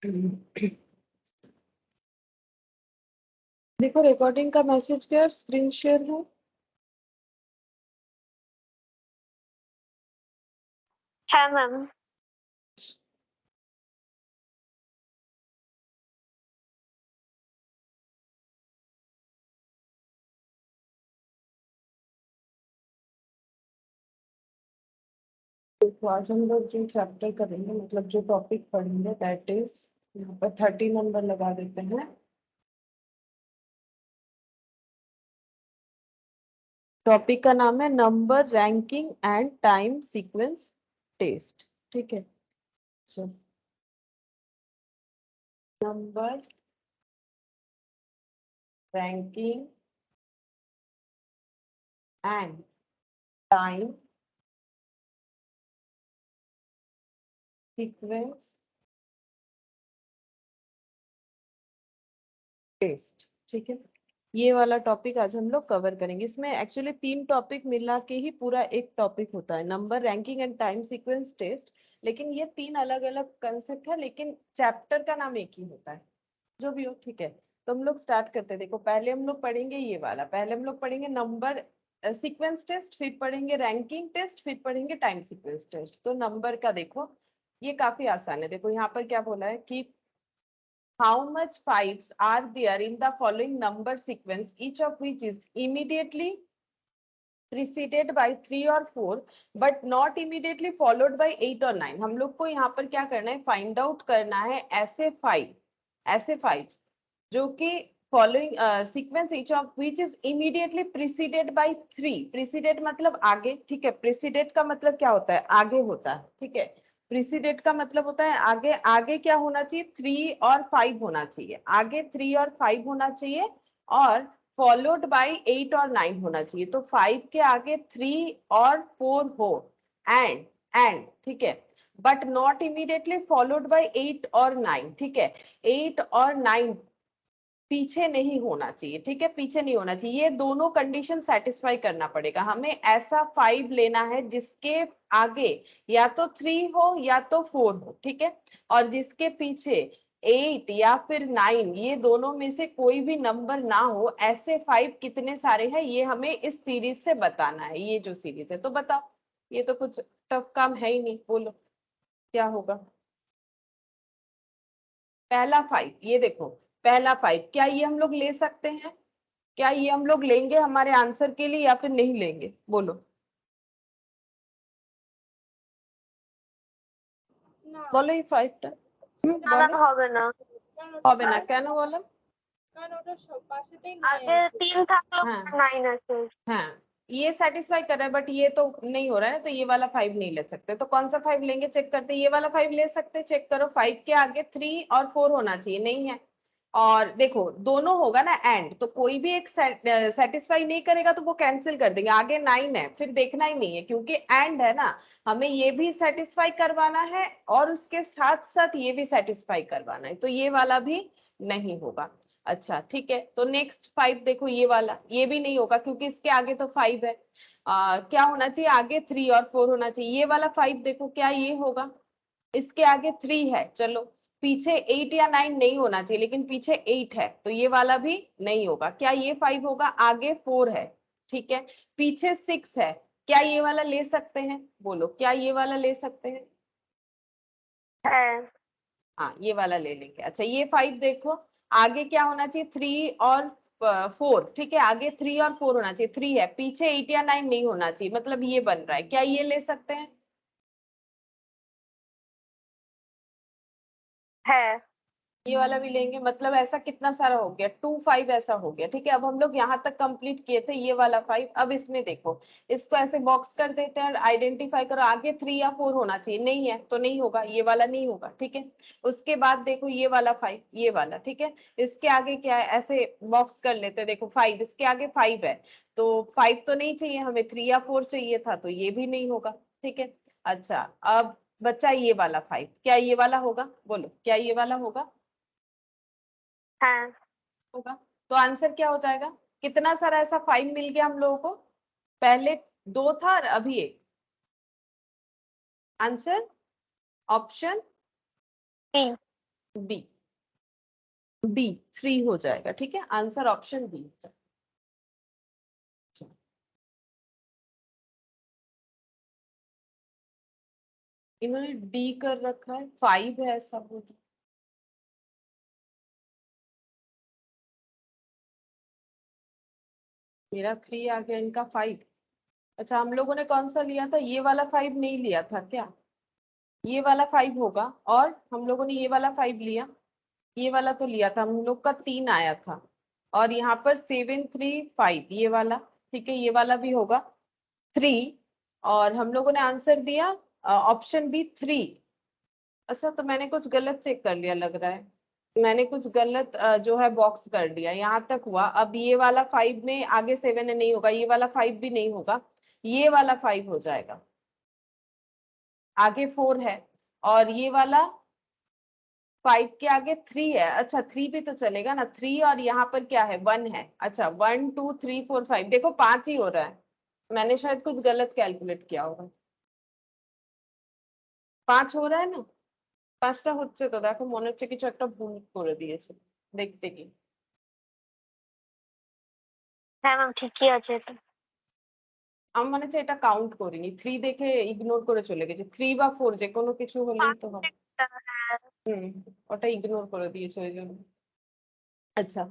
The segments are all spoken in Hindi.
देखो रिकॉर्डिंग का मैसेज क्या स्क्रीन शेयर है। है मैम। तो आज हम लोग जो चैप्टर करेंगे मतलब जो टॉपिक पढ़ेंगे दैट इज यहाँ पर 30 नंबर लगा देते हैं। टॉपिक का नाम है number ranking and time sequence test. ठीक है, so number ranking and time sequence test. ठीक है, ये वाला टॉपिक आज हम लोग कवर करेंगे। इसमें एक्चुअली 3 टॉपिक मिला के ही पूरा एक टॉपिक होता है, number ranking and time sequence test. लेकिन ये 3 अलग अलग कंसेप्ट है, लेकिन चैप्टर का नाम एक ही होता है, जो भी हो। ठीक है, तो हम लोग स्टार्ट करते हैं। देखो पहले हम लोग पढ़ेंगे ये वाला, पहले हम लोग पढ़ेंगे नंबर सीक्वेंस टेस्ट, फिर पढ़ेंगे रैंकिंग टेस्ट, फिर पढ़ेंगे टाइम सीक्वेंस टेस्ट। तो नंबर का देखो, ये काफी आसान है। देखो यहाँ पर क्या बोला है कि how much fives are there in the following number sequence, each of which is immediately preceded by 3 or 4 but not immediately followed by 8 or 9। हम लोग को यहाँ पर क्या करना है, फाइंड आउट करना है ऐसे फाइव जो कि following sequence each of which is immediately preceded by 3। preceded मतलब आगे, ठीक है। preceded का मतलब क्या होता है, आगे होता है, ठीक है। प्रीसीडेड का मतलब होता है आगे। आगे क्या होना चाहिए, 3 और 5 होना चाहिए, आगे 3 और 5 होना चाहिए, और फॉलोड बाय 8 और 9 होना चाहिए। तो 5 के आगे 3 और 4 हो, एंड ठीक है, but not immediately followed by 8 और 9। ठीक है, 8 और 9 पीछे नहीं होना चाहिए, ठीक है, पीछे नहीं होना चाहिए। ये दोनों कंडीशन सेटिस्फाई करना पड़ेगा हमें। ऐसा 5 लेना है जिसके आगे या तो 3 हो या तो 4 हो, ठीक है, और जिसके पीछे 8 या फिर 9, ये दोनों में से कोई भी नंबर ना हो। ऐसे 5 कितने सारे हैं ये हमें इस सीरीज से बताना है, ये जो सीरीज है। तो बताओ, ये तो कुछ टफ काम है ही नहीं, बोलो क्या होगा। पहला 5, ये देखो पहला 5, क्या ये हम लोग ले सकते हैं, क्या ये हम लोग लेंगे हमारे आंसर के लिए या फिर नहीं लेंगे, बोलो। बोलो ये 5টা বলো। হবে না। হবে না কেন বলো। আগে 3 থাকলো, हाँ 9 আছে। हाँ, ये सेटिस्फाई कर रहा है, बट ये तो नहीं हो रहा है, तो ये वाला 5 नहीं ले सकते। तो कौन सा 5 लेंगे, चेक करते हैं। ये वाला 5 ले सकते हैं, चेक करो। 5 के आगे 3 और 4 होना चाहिए, नहीं है। और देखो दोनों होगा ना एंड, तो कोई भी एक सेटिस्फाई नहीं करेगा तो वो कैंसिल कर देंगे। आगे 9 है, फिर देखना ही नहीं है क्योंकि एंड है ना। हमें ये भी सेटिस्फाई करवाना है और उसके साथ साथ ये भी सेटिस्फाई करवाना है, तो ये वाला भी नहीं होगा। अच्छा ठीक है, तो नेक्स्ट 5 देखो, ये वाला, ये भी नहीं होगा क्योंकि इसके आगे तो 5 है। क्या होना चाहिए, आगे 3 और 4 होना चाहिए। ये वाला 5 देखो, क्या ये होगा, इसके आगे 3 है, चलो। पीछे 8 या 9 नहीं होना चाहिए, लेकिन पीछे 8 है, तो ये वाला भी नहीं होगा। क्या ये 5 होगा, आगे 4 है, ठीक है, पीछे 6 है। क्या ये वाला ले सकते हैं, बोलो क्या ये वाला ले सकते हैं। হ্যাঁ। हाँ ये वाला ले लेंगे। अच्छा ये 5 देखो, आगे क्या होना चाहिए, 3 और 4, ठीक है, आगे 3 और 4 होना चाहिए। 3 है, पीछे 8 या 9 नहीं होना चाहिए, मतलब ये बन रहा है। क्या ये ले सकते हैं, হ্যাঁ। ये वाला भी लेंगे। मतलब ऐसा कितना सारा हो गया, 2 5 ऐसा हो गया। ठीक है, अब हम लोग यहाँ तक कंप्लीट किए थे ये वाला 5। अब इसमें देखो, इसको ऐसे बॉक्स कर देते हैं, आइडेंटिफाई करो। आगे 3 या 4 होना चाहिए, नहीं है तो नहीं होगा, ये वाला नहीं होगा। ठीक है, उसके बाद देखो ये वाला 5, ये वाला, ठीक है, इसके आगे क्या है, ऐसे बॉक्स कर लेते हैं। देखो 5, इसके आगे 5 है, तो 5 तो नहीं चाहिए हमें, 3 या 4 चाहिए था, तो ये भी नहीं होगा। ठीक है, अच्छा अब बच्चा ये वाला 5, क्या ये वाला होगा, बोलो क्या ये वाला होगा। হ্যাঁ। होगा, तो आंसर क्या हो जाएगा। कितना सारा ऐसा 5 मिल गया हम लोगों को, पहले 2 था और अभी 1। Answer option 3। बी, बी 3 हो जाएगा। ठीक है, आंसर ऑप्शन बी हो जाएगा। इन्होंने डी कर रखा है, 5 है ऐसा बोल। मेरा 3 आ गया, इनका 5। अच्छा, हम लोगों ने कौन सा लिया था? ये वाला 5 नहीं लिया था क्या? ये वाला 5 होगा, और हम लोगों ने ये वाला 5 लिया, ये वाला तो लिया था हम लोग का, 3 आया था। और यहाँ पर 7 3 5 ये वाला, ठीक है, ये वाला भी होगा 3। और हम लोगों ने आंसर दिया ऑप्शन बी 3। अच्छा, तो मैंने कुछ गलत चेक कर लिया लग रहा है। मैंने कुछ गलत जो है बॉक्स कर दिया, यहाँ तक हुआ। अब ये वाला 5 में आगे 7 नहीं होगा, ये वाला 5 भी नहीं होगा, ये वाला 5 हो जाएगा, आगे 4 है, और ये वाला 5 के आगे 3 है। अच्छा, 3 भी तो चलेगा ना, 3 और यहाँ पर क्या है? 1 है। अच्छा, 1 2 3 4 5, देखो 5 ही हो रहा है। मैंने शायद कुछ गलत कैलकुलेट किया होगा। 5 हो रहा है না? 5টা হচ্ছে তো, দেখো মনে হচ্ছে কিছু একটা ভুল করে দিয়েছে দেখতে কি। হ্যাঁ ম্যাম, ঠিকই আছে এটা। আমার মনে হচ্ছে এটা কাউন্ট করিনি, 3 দেখে ইগনোর করে চলে গেছে। 3 বা 4 যে কোনো কিছু হলেই তো হবে। হ্যাঁ। হুম, ওটা ইগনোর করে দিয়েছে ওই জন্য। अच्छा,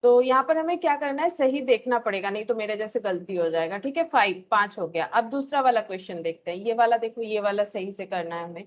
तो यहाँ पर हमें क्या करना है? सही देखना पड़ेगा, नहीं तो मेरे जैसे गलती हो जाएगा। ठीक है, 5 हो गया। अब दूसरा वाला क्वेश्चन देखते हैं। ये वाला देखो, ये वाला सही से करना है हमें।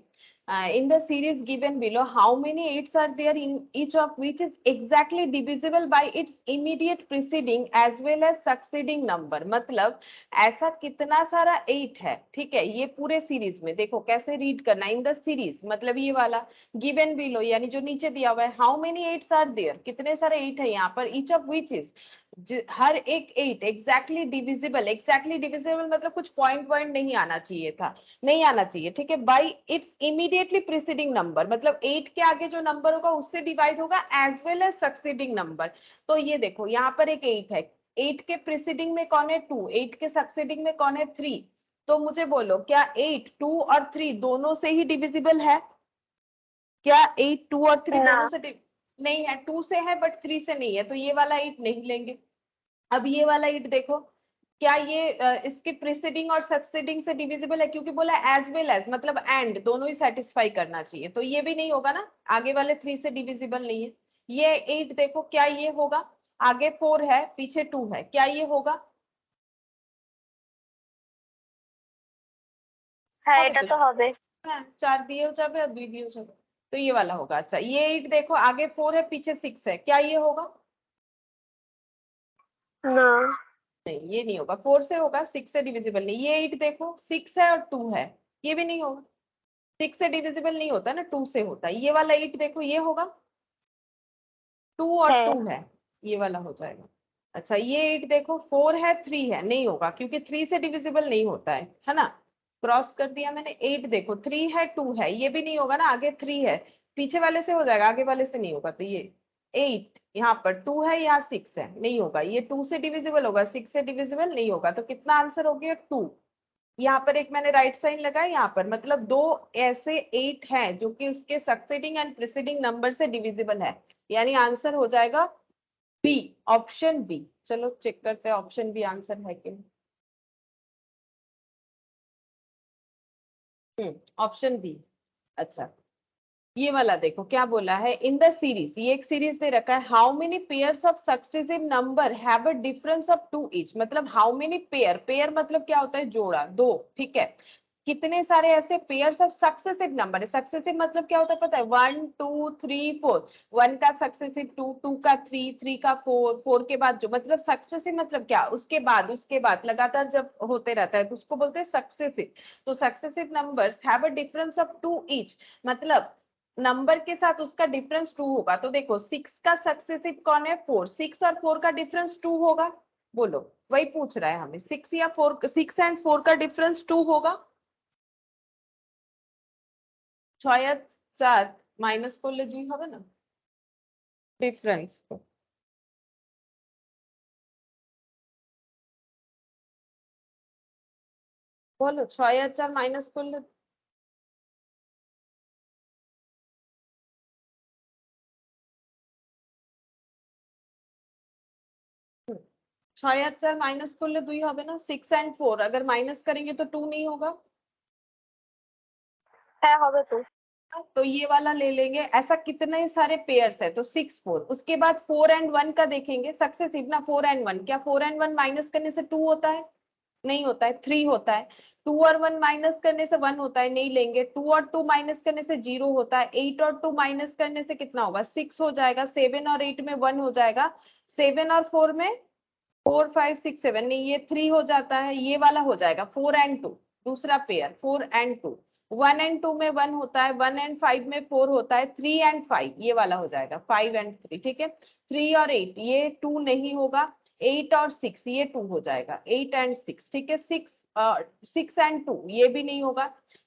In the series given below, how many eights are there in each of which is exactly divisible by its immediate preceding as well as succeeding number. मतलब ऐसा कितना सारा 8 है। ठीक है, ये पूरे सीरीज में देखो कैसे रीड करना है। इन द सीरीज मतलब ये वाला, गिवन बिलो यानी जो नीचे दिया हुआ है, how many eights are there, कितने सारे 8 है यहाँ पर, ईच ऑफ विच इज, हर एक 8 एग्जैक्टली डिविजिबल। एग्जैक्टली डिविजिबल मतलब कुछ पॉइंट पॉइंट नहीं आना चाहिए था, नहीं आना चाहिए। ठीक है, by its immediately preceding number, मतलब 8 के आगे जो नंबर होगा उससे डिवाइड होगा, as well as succeeding number. तो ये देखो यहाँ पर एक 8 है, 8 के प्रीसीडिंग में कौन है? 2। 8 के सक्सीडिंग में कौन है? 3। तो मुझे बोलो, क्या 8 2 और 3 दोनों से ही डिविजिबल है? क्या 8 2 और 3 না। दोनों से नहीं है? 2 से है बट 3 से नहीं है, तो ये वाला 8 नहीं लेंगे। अब ये वाला 8 देखो, क्या ये इसके प्रीसीडिंग और सक्सीडिंग से डिविजिबल है? क्योंकि बोला एज वेल एज, मतलब एंड दोनों ही सेटिस्फाई करना चाहिए, तो ये भी नहीं होगा ना, आगे वाले 3 से डिविजिबल नहीं है। ये 8 देखो, क्या ये होगा? आगे 4 है, पीछे 2 है, क्या ये होगा? হ্যাঁ, হবে এটা তো, তো হবে। হ্যাঁ 4 দিয়েও যাবে और 2 दियो जाবে, तो ये वाला होगा। अच्छा, ये 8 देखो, आगे 4 है, पीछे 6 है, क्या ये होगा? না। नहीं, ये नहीं होगा, 4 से होगा, 6 से डिविजिबल नहीं। ये 8 देखो, 6 है और 2 है, ये भी नहीं होगा, 6 से डिविजिबल नहीं होता ना, 2 से होता है। ये वाला 8 देखो, ये होगा, 2 और হ্যাঁ। 2 है, ये वाला हो जाएगा। अच्छा, ये 8 देखो, 4 है 3 है, नहीं होगा क्योंकि 3 से डिविजिबल नहीं होता है ना। क्रॉस कर दिया मैंने। 8 देखो, 3 है 2 है, ये भी नहीं होगा ना, आगे 3 है, पीछे वाले से हो जाएगा, आगे वाले से नहीं होगा। तो ये 8 यहाँ पर 2 है, यहाँ 6 है, नहीं होगा। ये 2 से डिविजिबल होगा, 6 से डिविजिबल नहीं होगा। तो कितना आंसर हो गया? 2। यहाँ पर एक मैंने राइट साइन लगाया यहाँ पर, मतलब दो ऐसे 8 हैं जो कि उसके सक्सीडिंग एंड प्रीसीडिंग नंबर से डिविजिबल है, यानी आंसर हो जाएगा बी, ऑप्शन बी। चलो चेक करते हैं ऑप्शन बी आंसर है कि नहीं। Option B. अच्छा, ये वाला देखो क्या बोला है, इन द सीरीज, ये एक सीरीज दे रखा है, how many pairs of successive number have a difference of 2 each. मतलब हाउ मेनी पेयर, पेयर मतलब क्या होता है? जोड़ा, दो। ठीक है, कितने सारे ऐसे पेयर्स ऑफ सक्सेसिव नंबर है। सक्सेसिव मतलब क्या होता है पता है? 1 2 3 4, 1 का सक्सेसिव 2, 2 का 3, 3 का 4, 4 के बाद जो, मतलब सक्सेसिव मतलब क्या? उसके बाद लगातार जब होते रहता है तो उसको बोलते हैं सक्सेसिव। तो successive numbers have a difference of 2 each, मतलब नंबर के साथ उसका डिफरेंस 2 होगा। तो देखो 6 का सक्सेसिव कौन है? 4। 6 और 4 का डिफरेंस 2 होगा। बोलो, वही पूछ रहा है हमें, 6 या 4, 6 एंड 4 का डिफरेंस 2 होगा। 6 या 4 মাইনাস করলে 2 হবে না ডিফারেন্স? তো বলো, 6 আর 4 মাইনাস করলে ছয় আর 4 মাইনাস করলে 2 হবে না, 6 एंड 4 अगर माइनस करेंगे तो 2 नहीं होगा। হ্যাঁ হবে তো। तो ये वाला ले लेंगे। ऐसा कितने सारे पेयर्स है, तो 6 4। उसके बाद 4 एंड 1 का देखेंगे, सक्सेसिव ना 4 एंड 1। क्या 4 एंड 1 माइनस करने से 2 होता है? नहीं होता है, 3 होता है। 2 और 1 माइनस करने से 1 होता है, नहीं लेंगे। 2 और 2 माइनस करने से 0 होता है। 8 और 2 माइनस करने से कितना होगा? 6 हो जाएगा। 7 और 8 में 1 हो जाएगा। 7 और 4 में 4 5 6 7, नहीं ये 3 हो जाता है। ये वाला हो जाएगा 4 एंड 2, दूसरा पेयर 4 एंड 2। 1 एंड 2 में 1 होता है, 1 एंड 5 में 4 होता है। 3 एंड 5 ये वाला हो जाएगा 5 एंड 3, ठीक है। 3 और 8 ये 2 नहीं होगा। 8 और 6 ये 2 हो जाएगा, 8 एंड 6, ठीक है। 6 एंड 2 ये भी नहीं होगा।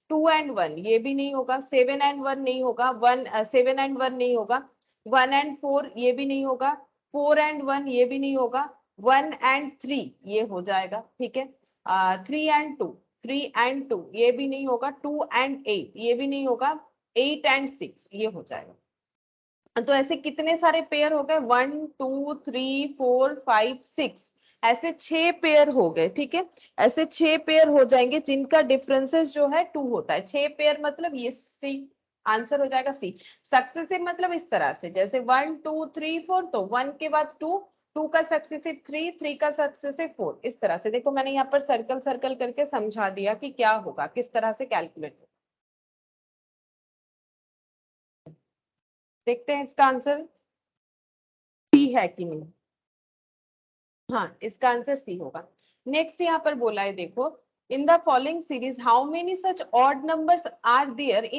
2 एंड 1 ये भी नहीं होगा। 7 एंड 1 नहीं होगा। 7 एंड 1 नहीं होगा। 1 एंड 4 ये भी नहीं होगा। 4 एंड 1 ये भी नहीं होगा। 1 एंड 3 ये हो जाएगा, ठीक है। 3 एंड 2, 3 एंड 2 ये भी नहीं होगा। 2 एंड 8 ये भी नहीं होगा। 8 एंड 6 ये हो जाएगा। तो ऐसे कितने सारे पेयर हो गए? 1 2 3 4 5 6, ऐसे 6 पेयर हो गए, ठीक है। ऐसे 6 पेयर हो जाएंगे जिनका डिफरेंसेस जो है 2 होता है। 6 पेयर मतलब ये सी आंसर हो जाएगा, सी। सक्सेसिव मतलब इस तरह से, जैसे 1 2 3 4, तो 1 के बाद 2, 2 का सक्सेसिव 3, 3 का सक्सेसिव 4। इस तरह से देखो, मैंने यहाँ पर सर्कल सर्कल करके समझा दिया कि क्या होगा, किस तरह से कैलकुलेट। देखते हैं इसका आंसर सी है कि नहीं। हाँ, इसका आंसर सी होगा। नेक्स्ट यहाँ पर बोला है, देखो, in the following series how many such odd numbers are there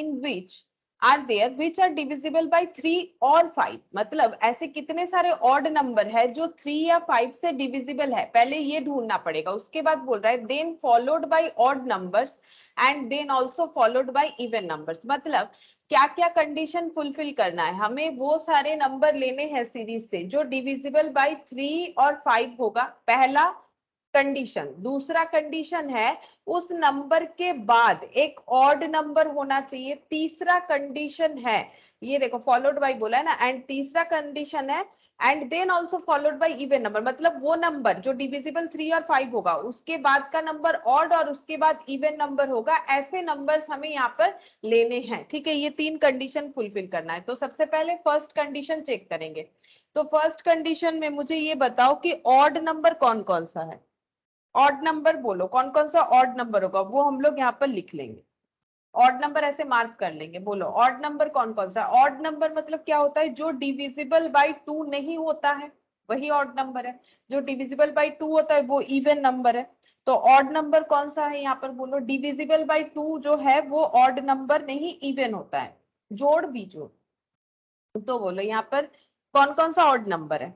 which are divisible by 3 और 5। मतलब ऐसे कितने सारे ऑड नंबर है जो 3 या 5 से डिविजिबल है, पहले ये ढूंढना पड़ेगा। उसके बाद बोल रहा है then followed by odd numbers and then also followed by even numbers. मतलब क्या क्या कंडीशन फुलफिल करना है हमें? वो सारे नंबर लेने हैं सीरीज से जो डिविजिबल बाय 3 और 5 होगा, पहला कंडीशन। दूसरा कंडीशन है उस नंबर के बाद एक ऑड नंबर होना चाहिए। तीसरा कंडीशन है, ये देखो फॉलोड बाय बोला है ना, एंड तीसरा कंडीशन है and then also followed by even number. मतलब वो नंबर जो डिविजिबल 3 और 5 होगा, उसके बाद का नंबर ऑड और उसके बाद इवन नंबर होगा। ऐसे नंबर्स हमें यहाँ पर लेने हैं, ठीक है। ये 3 कंडीशन फुलफिल करना है। तो सबसे पहले फर्स्ट कंडीशन चेक करेंगे। तो फर्स्ट कंडीशन में मुझे ये बताओ कि ऑड नंबर कौन कौन सा है। ऑड नंबर बोलो, कौन कौन सा ऑड नंबर होगा, वो हम लोग यहाँ पर लिख लेंगे। ऑड नंबर ऐसे मार्क कर लेंगे। बोलो ऑड नंबर कौन कौन सा। ऑड नंबर मतलब क्या होता है? जो डिविजिबल बाय 2 नहीं होता है, वही ऑड नंबर है। जो डिविजिबल बाय 2 होता है वो इवन नंबर है। तो ऑड नंबर कौन सा है यहाँ पर? बोलो डिविजिबल बाय 2 जो है वो ऑड नंबर नहीं, इवन होता है। जोड़ बीजोड़। तो बोलो यहाँ पर कौन कौन सा ऑड नंबर है?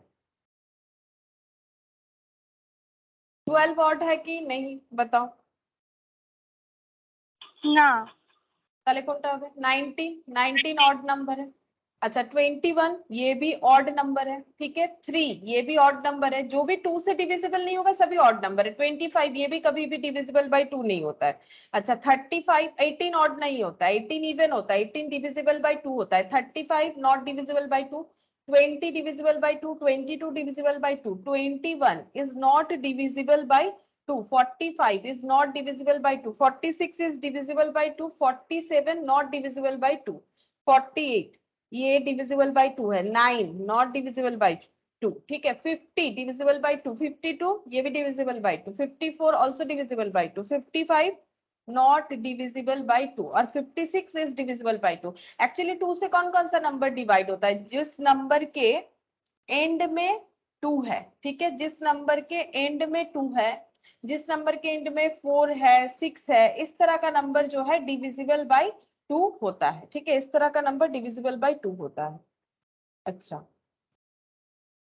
12 ऑड है कि नहीं, बताओ। না। তাহলে কোনটা হবে? 19, 19 ऑड नंबर है। अच्छा 21 ये भी ऑड नंबर है, ठीक है। 3 ये भी ऑड नंबर है। जो भी 2 से डिविजिबल नहीं होगा सभी ऑड नंबर है। 25 ये भी कभी भी डिविजिबल बाय 2 नहीं होता है। अच्छा 35, 18 ऑड नहीं होता है, 18 इवन होता है। 18 डिविजिबल बाय 2 होता है। 35 not divisible by 2। 20 divisible by 2। 22 divisible by 2। 21 is not divisible by 2। 45 is not divisible by 2। 46 is divisible by 2। 47 not divisible by 2। 48 ये divisible by 2 है। 9 not divisible by 2, ठीक है। 50 divisible by 2। 52 ये भी divisible by 2। 54 also divisible by 2। 55 not divisible by 2 और 56 is divisible by 2। एक्चुअली 2 से कौन कौन सा नंबर डिवाइड होता है? जिस नंबर के एंड में 2 है, ठीक है। जिस नंबर के एंड में 2 है, जिस नंबर के एंड में 4 है, 6 है, इस तरह का नंबर जो है डिविजिबल बाय 2 होता है, ठीक है। इस तरह का नंबर डिविजिबल बाय 2 होता है। अच्छा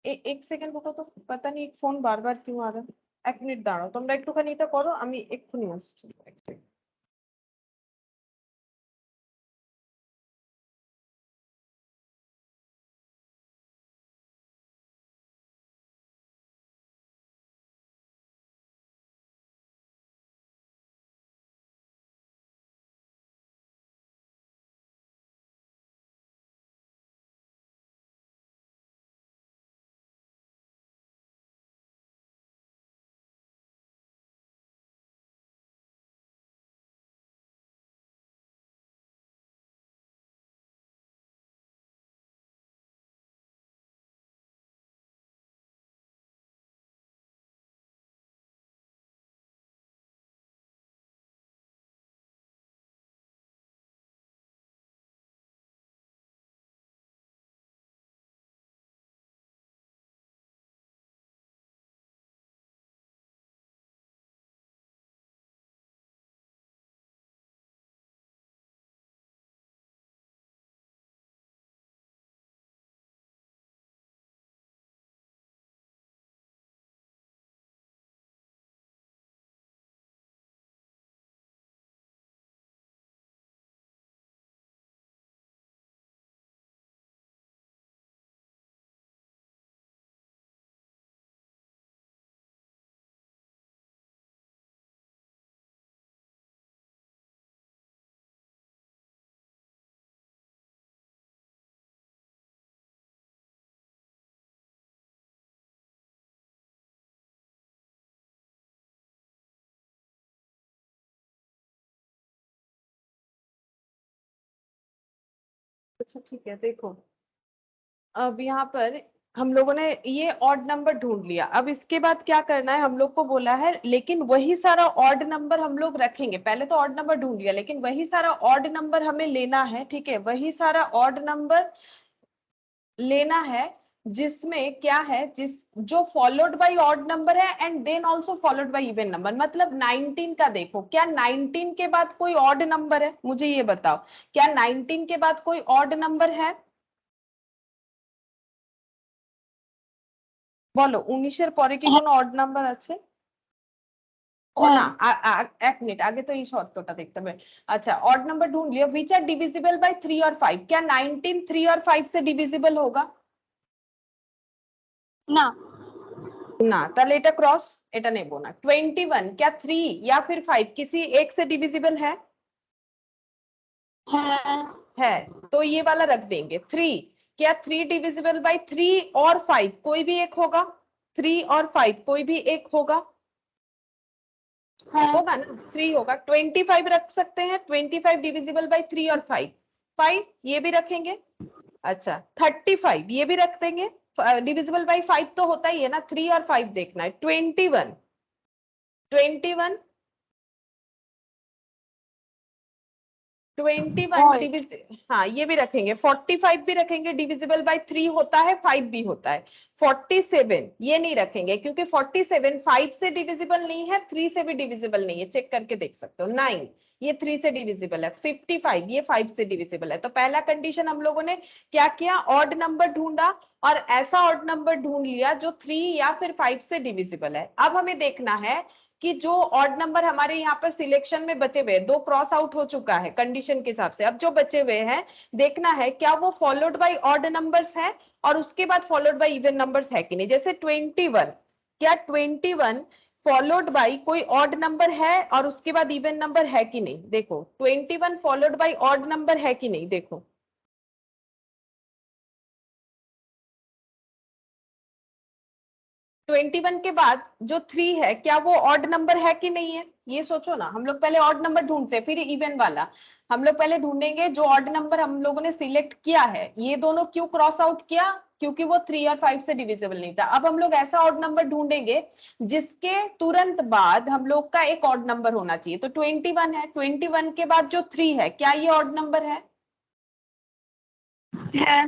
एक সেকেন্ড रुको तो, पता नहीं फोन बार बार क्यों आ रहा है। এক মিনিট দাঁড়াও, তোমরা একটুখানি এটা করো, আমি এক্ষুনি আসছি। এক সেকেন্ড। अच्छा ठीक है, देखो अब यहाँ पर हम लोगों ने ये ऑड नंबर ढूंढ लिया। अब इसके बाद क्या करना है, हम लोग को बोला है लेकिन वही सारा ऑड नंबर हम लोग रखेंगे। पहले तो ऑड नंबर ढूंढ लिया, लेकिन वही सारा ऑड नंबर हमें लेना है, ठीक है, वही सारा ऑड नंबर लेना है जिसमें क्या है, जिस जो फॉलोड बाय ऑड नंबर है and then also followed by even number. मतलब 19 का देखो, क्या 19 के बाद कोई ऑड नंबर है? मुझे ये बताओ, क्या 19 के बाद कोई ऑड नंबर है? বলো 19-এর পরে কি কোনো অড নাম্বার আছে? ও না, এক মিনিট, আগে তো এই শর্তটা দেখতে হবে। अच्छा ऑड नंबर ढूंढ लिया, विच आर डिविजिबल बाय 3 और 5। क्या 19 3 और 5 से डिविजिबल होगा? না না, তাহলে এটা क्रॉस, এটা নেব না। 21 क्या 3 या फिर 5 किसी एक से डिविजिबल है? হ্যাঁ है, तो ये वाला रख देंगे 3। क्या 3 डिविजिबल बाय 3 और 5 कोई भी एक होगा? 3 और 5 कोई भी एक होगा? হ্যাঁ होगा ना, 3 होगा। 25 रख सकते हैं, 25 डिविजिबल बाय 3 और 5, 5 ये भी रखेंगे। अच्छा 35 ये भी रख देंगे, डिविजिबल बाय 5 तो होता ही है ना, 3 और 5 देखना है। 21 21 हाँ ये भी रखेंगे। 45 भी रखेंगे, डिविजिबल बाय 3 होता है, 5 भी होता है। 47 ये नहीं रखेंगे क्योंकि 47 5 से डिविजिबल नहीं है, 3 से भी डिविजिबल नहीं है, चेक करके देख सकते हो। 9 ये 3 से डिविजिबल है। 55 ये 5 से डिविजिबल है। तो पहला कंडीशन हम लोगों ने क्या किया, ऑड नंबर ढूंढा और ऐसा ऑड नंबर ढूंढ लिया जो 3 या फिर 5 से डिविजिबल है। अब हमें देखना है कि जो ऑड नंबर हमारे यहाँ पर सिलेक्शन में बचे हुए, दो क्रॉस आउट हो चुका है कंडीशन के हिसाब से, अब जो बचे हुए हैं देखना है क्या वो फॉलोड बाय ऑड नंबर्स है और उसके बाद फॉलोड बाय इवन नंबर्स है कि नहीं। जैसे 21, क्या 21 फॉलोड बाय कोई ऑड नंबर है और उसके बाद इवन नंबर है कि नहीं? देखो 21 फॉलोड बाय ऑड नंबर है कि नहीं, देखो 21 के बाद जो 3 है क्या वो ऑड नंबर है कि नहीं है? ये सोचो ना, हम लोग पहले ऑड नंबर ढूंढते हैं फिर इवन वाला। हम लोग पहले ढूंढेंगे जो ऑड नंबर हम लोगों ने सिलेक्ट किया है। ये दोनों क्यों क्रॉस आउट किया? क्योंकि वो 3 और 5 से डिविजिबल नहीं था। अब हम लोग ऐसा ऑड नंबर ढूंढेंगे जिसके तुरंत बाद हम लोग का एक ऑड नंबर होना चाहिए। तो 21 है, 21 के बाद जो 3 है क्या ये ऑड नंबर है? হ্যাঁ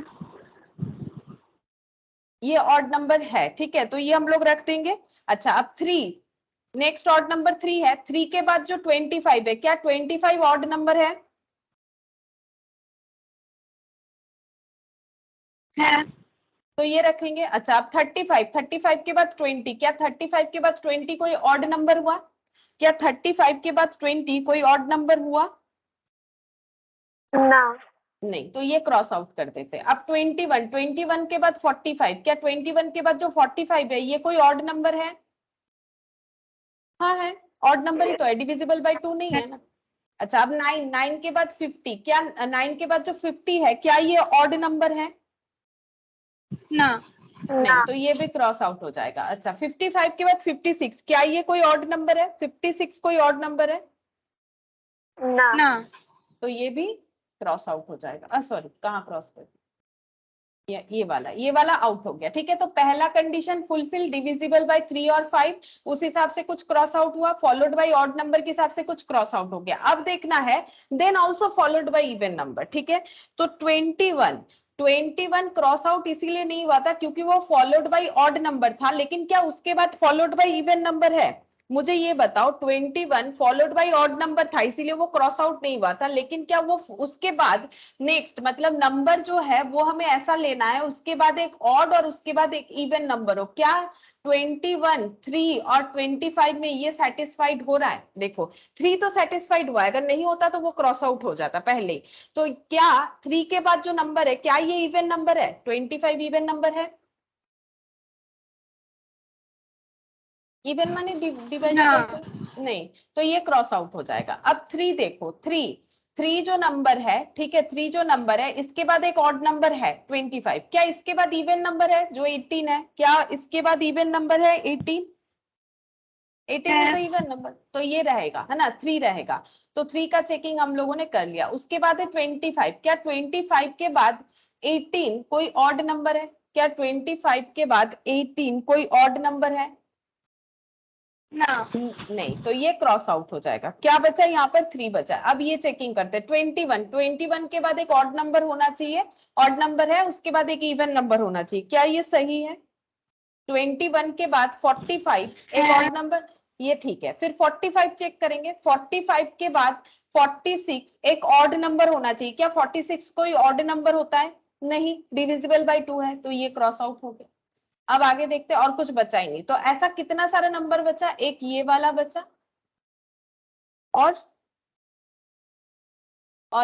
ये ऑड नंबर है, ठीक है, तो ये हम लोग रख देंगे। अच्छा अब 3, नेक्स्ट ऑड नंबर 3 है। 3 के बाद जो 25 है क्या 25 ऑड नंबर है? হ্যাঁ तो ये रखेंगे। अच्छा अब 35, 35 के बाद 20, क्या 35 के बाद 20 कोई ऑड नंबर हुआ? क्या 35 के बाद 20 कोई ऑड नंबर हुआ? না नहीं, तो ये क्रॉस आउट कर देते। अब 21, 21 के बाद 45, क्या 21 के बाद जो 45 है ये कोई ऑड नंबर है? हाँ है, ऑड नंबर ही तो है, डिविजिबल बाय 2 नहीं है ना। अच्छा अब 9, 9 के बाद 50, क्या 9 के बाद जो 50 है क्या ये ऑड नंबर है? না नहीं, तो ये भी क्रॉस आउट हो जाएगा। अच्छा 55 के बाद 56, क्या ये कोई ऑड नंबर है? 56 कोई ऑड नंबर है? না না तो ये भी क्रॉस आउट हो जाएगा। सॉरी, कहाँ क्रॉस कर, ये वाला आउट हो गया। ठीक है, तो पहला कंडीशन फुलफिल, डिविजिबल बाय 3 और 5, उस हिसाब से कुछ क्रॉस आउट हुआ। फॉलोड बाय ऑड नंबर के हिसाब से कुछ क्रॉस आउट हो गया। अब देखना है then also followed by even number. ठीक है, तो 21 क्रॉस आउट इसीलिए नहीं हुआ था क्योंकि वो फॉलोड बाय ऑड नंबर था, लेकिन क्या उसके बाद फॉलोड बाय इवन नंबर है? मुझे ये बताओ, 21 फॉलोड बाय ऑड नंबर था इसीलिए वो क्रॉस आउट नहीं हुआ था, लेकिन क्या वो उसके बाद नेक्स्ट मतलब नंबर जो है वो हमें ऐसा लेना है उसके बाद एक ऑड और उसके बाद एक इवन नंबर हो। क्या 21, 3 और 25 में ये सेटिस्फाइड हो रहा है? देखो 3 तो सेटिस्फाइड हुआ है, अगर नहीं होता तो वो क्रॉस आउट हो जाता पहले। तो क्या 3 के बाद जो नंबर है क्या ये इवन नंबर है? 25 इवन नंबर है? इवन माने डिवाइडेबल तो नहीं, तो ये क्रॉस आउट हो जाएगा। अब 3 देखो, 3 जो नंबर है, ठीक है, 3 जो नंबर है इसके बाद एक ऑड नंबर है 25, क्या इसके बाद इवन नंबर है जो 18 है? क्या इसके बाद इवन नंबर है 18? 18 इज इवन नंबर, तो ये रहेगा है ना, 3 रहेगा। तो 3 का चेकिंग हम लोगों ने कर लिया। उसके बाद है 25। क्या 25 के बाद 18 कोई ऑड नंबर है? क्या 25 के बाद 18 कोई ऑड नंबर है? ना। नहीं, तो ये क्रॉस आउट हो जाएगा। क्या बचा यहाँ पर? 3 बचा। अब ये चेकिंग करते हैं। 21 के बाद एक ऑड नंबर होना चाहिए, ऑड नंबर है, उसके बाद एक इवन नंबर होना चाहिए। क्या ये सही है? 21 के बाद 45 एक है। ऑड नंबर, ये ठीक है। फिर 45 चेक करेंगे। 45 के बाद 46 एक ऑड नंबर होना चाहिए। क्या 46 कोई ऑड नंबर होता है? नहीं, डिविजिबल बाय 2 है, तो ये क्रॉस आउट हो गया। अब आगे देखते हैं, और कुछ बचा ही नहीं। तो ऐसा कितना सारा नंबर बचा? एक ये वाला बचा, और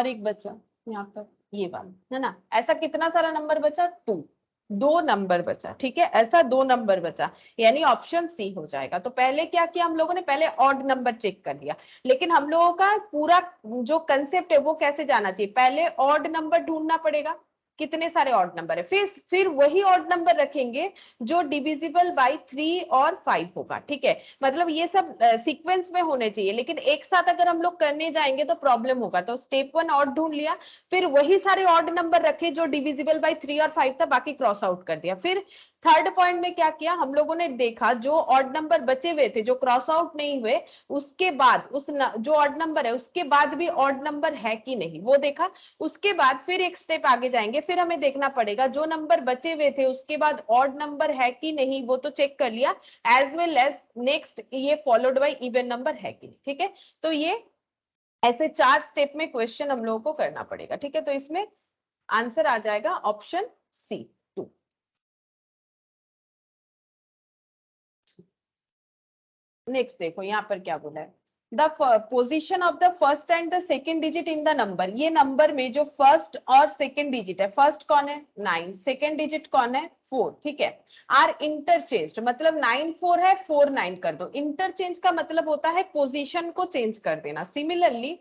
एक बचा यहाँ पर ये वाला, है ना। ऐसा कितना सारा नंबर बचा? 2, 2 नंबर बचा। ठीक है, ऐसा 2 नंबर बचा, यानी ऑप्शन सी हो जाएगा। तो पहले क्या किया हम लोगों ने? पहले ऑड नंबर चेक कर लिया। लेकिन हम लोगों का पूरा जो कंसेप्ट है वो कैसे जाना चाहिए? पहले ऑड नंबर ढूंढना पड़ेगा, कितने सारे ऑड नंबर है, फिर वही ऑड नंबर रखेंगे जो डिविजिबल बाय 3 और 5 होगा। ठीक है, मतलब ये सब सीक्वेंस में होने चाहिए, लेकिन एक साथ अगर हम लोग करने जाएंगे तो प्रॉब्लम होगा। तो स्टेप 1 ऑड ढूंढ लिया, फिर वही सारे ऑड नंबर रखे जो डिविजिबल बाय 3 और 5 था, बाकी क्रॉस आउट कर दिया। फिर थर्ड पॉइंट में क्या किया हम लोगों ने? देखा जो ऑड नंबर बचे हुए थे, जो क्रॉस आउट नहीं हुए, उसके बाद जो ऑड नंबर है उसके बाद भी ऑड नंबर है कि नहीं वो देखा। उसके बाद फिर एक स्टेप आगे जाएंगे, फिर हमें देखना पड़ेगा जो नंबर बचे हुए थे उसके बाद ऑड नंबर है कि नहीं, वो तो चेक कर लिया, एज वेल एज नेक्स्ट ये फॉलोड बाय इवन नंबर है कि नहीं। ठीक है, तो ये ऐसे 4 स्टेप में क्वेश्चन हम लोगों को करना पड़ेगा। ठीक है, तो इसमें आंसर आ जाएगा ऑप्शन सी 2। नेक्स्ट देखो यहाँ पर क्या बोला है, the position of the first and the second digit in the number. ये नंबर में जो फर्स्ट और सेकेंड डिजिट है, फर्स्ट कौन है? 9, सेकेंड डिजिट कौन है? 4। ठीक है, आर इंटरचेंज, मतलब 9 4 है, 4 9 कर दो। इंटरचेंज का मतलब होता है पोजीशन को चेंज कर देना। Similarly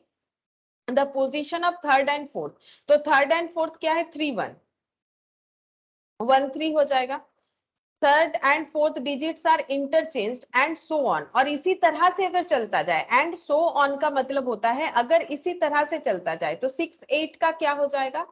the position of third and fourth, तो थर्ड एंड फोर्थ क्या है? 3 1 1 3 हो जाएगा। Third and fourth digits are interchanged and so on, और इसी तरह से अगर चलता जाए, एंड सो ऑन का मतलब होता है अगर इसी तरह से चलता जाए तो 6 8 का क्या हो जाएगा?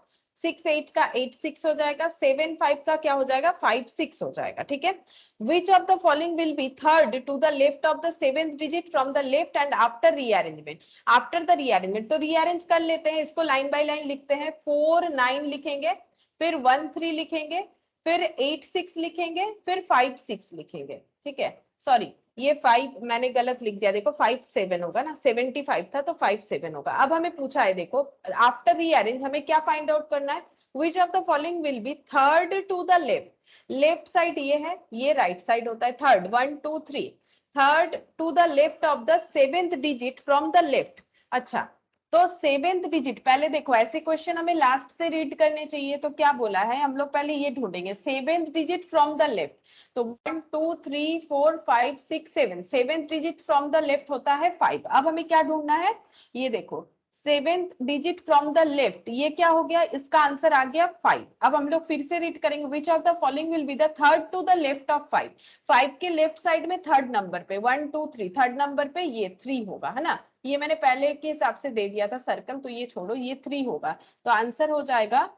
6 8 का 8 6 हो जाएगा। 7 5 का क्या हो जाएगा? 5 6 हो जाएगा। ठीक है, which of the following will be third to the left of the seventh digit from the left and after rearrangement? After the rearrangement, तो rearrange कर लेते हैं इसको, लाइन बाय लाइन लिखते हैं। 4 9 लिखेंगे, फिर 1 3 लिखेंगे, फिर 8 6 लिखेंगे, फिर 5 6 लिखेंगे। ठीक है, सॉरी ये 5 मैंने गलत लिख दिया, देखो 5 7 होगा ना, 75 था तो 5 7 होगा। अब हमें पूछा है, देखो आफ्टर रीअरेंज हमें क्या फाइंड आउट करना है? Which of the following will be third to the left? Left side ये है, ये राइट साइड होता है। Third 1 2 3, third to the left of the seventh digit from the left. अच्छा, तो सेवेंथ डिजिट, पहले देखो ऐसे क्वेश्चन हमें लास्ट से रीड करने चाहिए, तो क्या बोला है हम लोग पहले ये ढूंढेंगे, seventh digit from the left. तो 1 2 3 4 5 6 7, seventh digit from the left होता है 5। अब हमें क्या ढूंढना है? ये देखो seventh digit from the left, ये क्या हो गया? इसका आंसर आ गया 5। अब हम लोग फिर से रीड करेंगे, which of the following will be the third to the left of 5? 5 के लेफ्ट साइड में थर्ड नंबर पे 1 2 3, थर्ड नंबर पे ये 3 होगा, है ना। ये मैंने पहले के हिसाब से दे दिया था सर्कल, तो ये छोड़ो, ये 3 होगा। तो आंसर हो जाएगा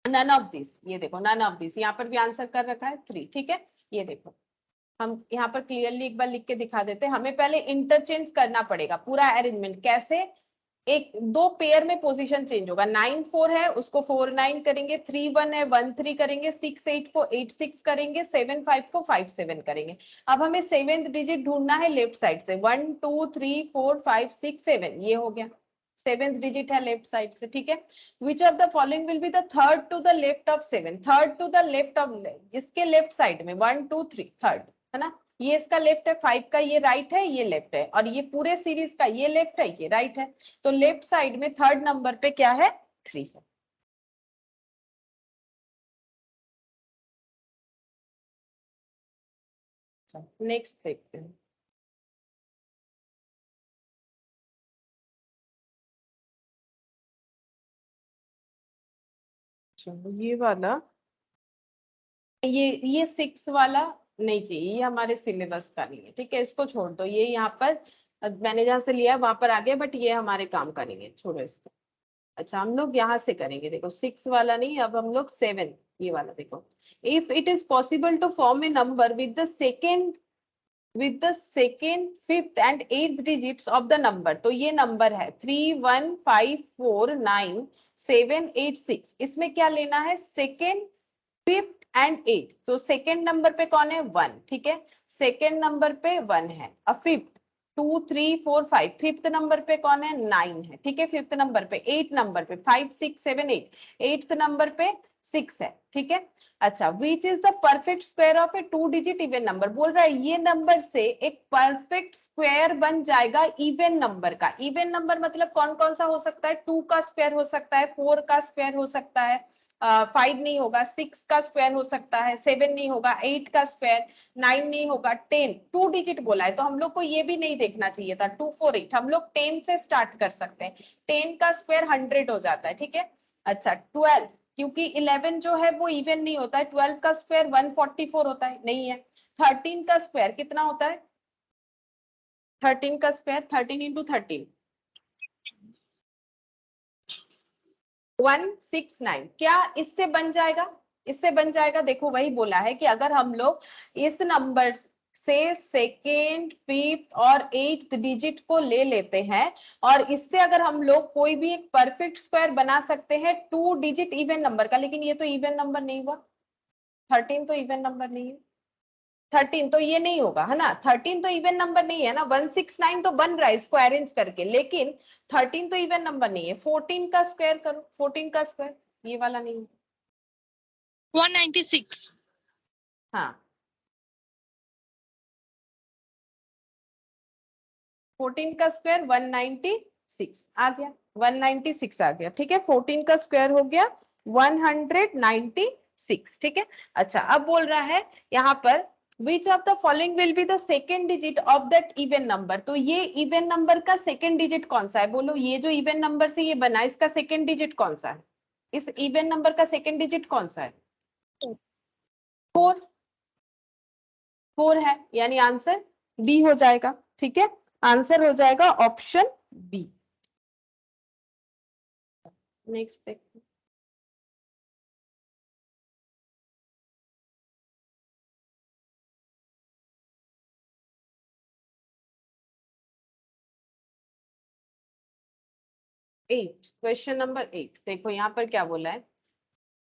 नन ऑफ दिस। ये देखो नन ऑफ दिस, यहाँ पर भी आंसर कर रखा है 3। ठीक है, ये देखो हम यहाँ पर क्लियरली एक बार लिख के दिखा देते हैं। हमें पहले इंटरचेंज करना पड़ेगा पूरा अरेंजमेंट। कैसे? एक दो पेयर में पोजीशन चेंज होगा। 9 4 है उसको 4 9 करेंगे, 3 1 है 1 3 करेंगे, 6 8 को 8 6 करेंगे, 7 5 को 5 7 करेंगे। अब हमें सेवेंथ डिजिट ढूंढना है लेफ्ट साइड से। 1 2 3 4 5 6 7, ये हो गया सेवेंथ डिजिट है लेफ्ट साइड से। ठीक है, which of the following will be the third to the left of 7? Third to the left of, इसके लेफ्ट साइड में 1 2 3 थर्ड, है ना। ये इसका लेफ्ट है, 5 का ये राइट है, ये लेफ्ट है, और ये पूरे सीरीज का ये लेफ्ट है, ये राइट है। तो लेफ्ट साइड में थर्ड नंबर पे क्या है? 3 है। नेक्स्ट देखते हैं। चलो ये वाला, ये 6 वाला नहीं चाहिए, ये हमारे सिलेबस का नहीं है, ठीक है, इसको छोड़ दो, ये यहाँ पर मैंने जहाँ से लिया वहां पर आ गया, बट ये हमारे काम का नहीं है, छोड़ो इसको। अच्छा हम लोग यहाँ से करेंगे, देखो 6 वाला नहीं, अब हम लोग 7, ये वाला देखो। If it is possible to form a number with the second, fifth and eighth digits of the number, तो ये नंबर है 3, 1, 5, 4, 9, 7, 8, 6, इसमें क्या लेना है, सेकेंड, फिफ्थ एंड एट। तो सेकेंड नंबर पे कौन है, 1, ठीक है, सेकेंड नंबर पे 1 है, अब फिफ्थ 2, 3, 4, 5, फिफ्थ नंबर पे कौन है, 9 है, ठीक है, फिफ्थ नंबर पे, एट नंबर पे 5, 6, 7, 8, एट्थ नंबर पे 6 है, ठीक है। अच्छा, which is the perfect square of A 2 digit even number, बोल रहा है ये नंबर से एक परफेक्ट स्क्वायर बन जाएगा इवन नंबर का। इवन नंबर मतलब कौन कौन सा हो सकता है, 2 का स्क्वायर हो सकता है, 4 का स्क्वायर हो सकता है, 5 नहीं होगा, 6 का स्क्वायर हो सकता है, 7 नहीं होगा, 8 का स्क्वायर, 9 नहीं होगा, 10, 2 डिजिट बोला है तो हम लोग को ये भी नहीं देखना चाहिए था, 2, 4, 8, हम लोग 10 से स्टार्ट कर सकते हैं, 10 का स्क्वायर 100 हो जाता है, ठीक है। अच्छा 12, क्योंकि 11 जो है वो इवन नहीं होता है, 12 का स्क्वायर 144 होता है, नहीं है। 13 का स्क्वायर कितना होता है, 13 का स्क्वायर 13 इंटू 13 169, क्या इससे बन जाएगा, इससे बन जाएगा, देखो वही बोला है कि अगर हम लोग इस नंबर से सेकेंड, फिफ्थ और एट्थ डिजिट को ले लेते हैं और इससे अगर हम लोग कोई भी एक परफेक्ट स्क्वायर बना सकते हैं 2 डिजिट इवन नंबर का, लेकिन ये तो इवन नंबर नहीं हुआ, 13 तो इवन नंबर नहीं है, 13 तो ये नहीं होगा है ना, 13 तो इवन नंबर नहीं है ना, 169 तो बन रहा है इसको अरेंज करके, लेकिन 13 तो इवन नंबर नहीं है। 14 का स्क्वायर करो, 14 का स्क्वायर, ये वाला नहीं है, 196, हाँ 14 का स्क्वायर 196 आ गया, 196 आ गया, ठीक है, 14 का स्क्वायर हो गया 196, ठीक है। अच्छा अब बोल रहा है यहाँ पर which of the following will be the second digit of that even number, तो ये इवन नंबर का सेकेंड डिजिट कौन सा है, बोलो, ये जो इवन नंबर से ये बना इसका सेकेंड डिजिट कौन सा है, इस इवन नंबर का सेकेंड डिजिट कौन सा है, 4, 4 है, यानी आंसर बी हो जाएगा, ठीक है, आंसर हो जाएगा ऑप्शन बी। नेक्स्ट देखते हैं। एट, क्वेश्चन नंबर 8, देखो यहाँ पर क्या बोला है,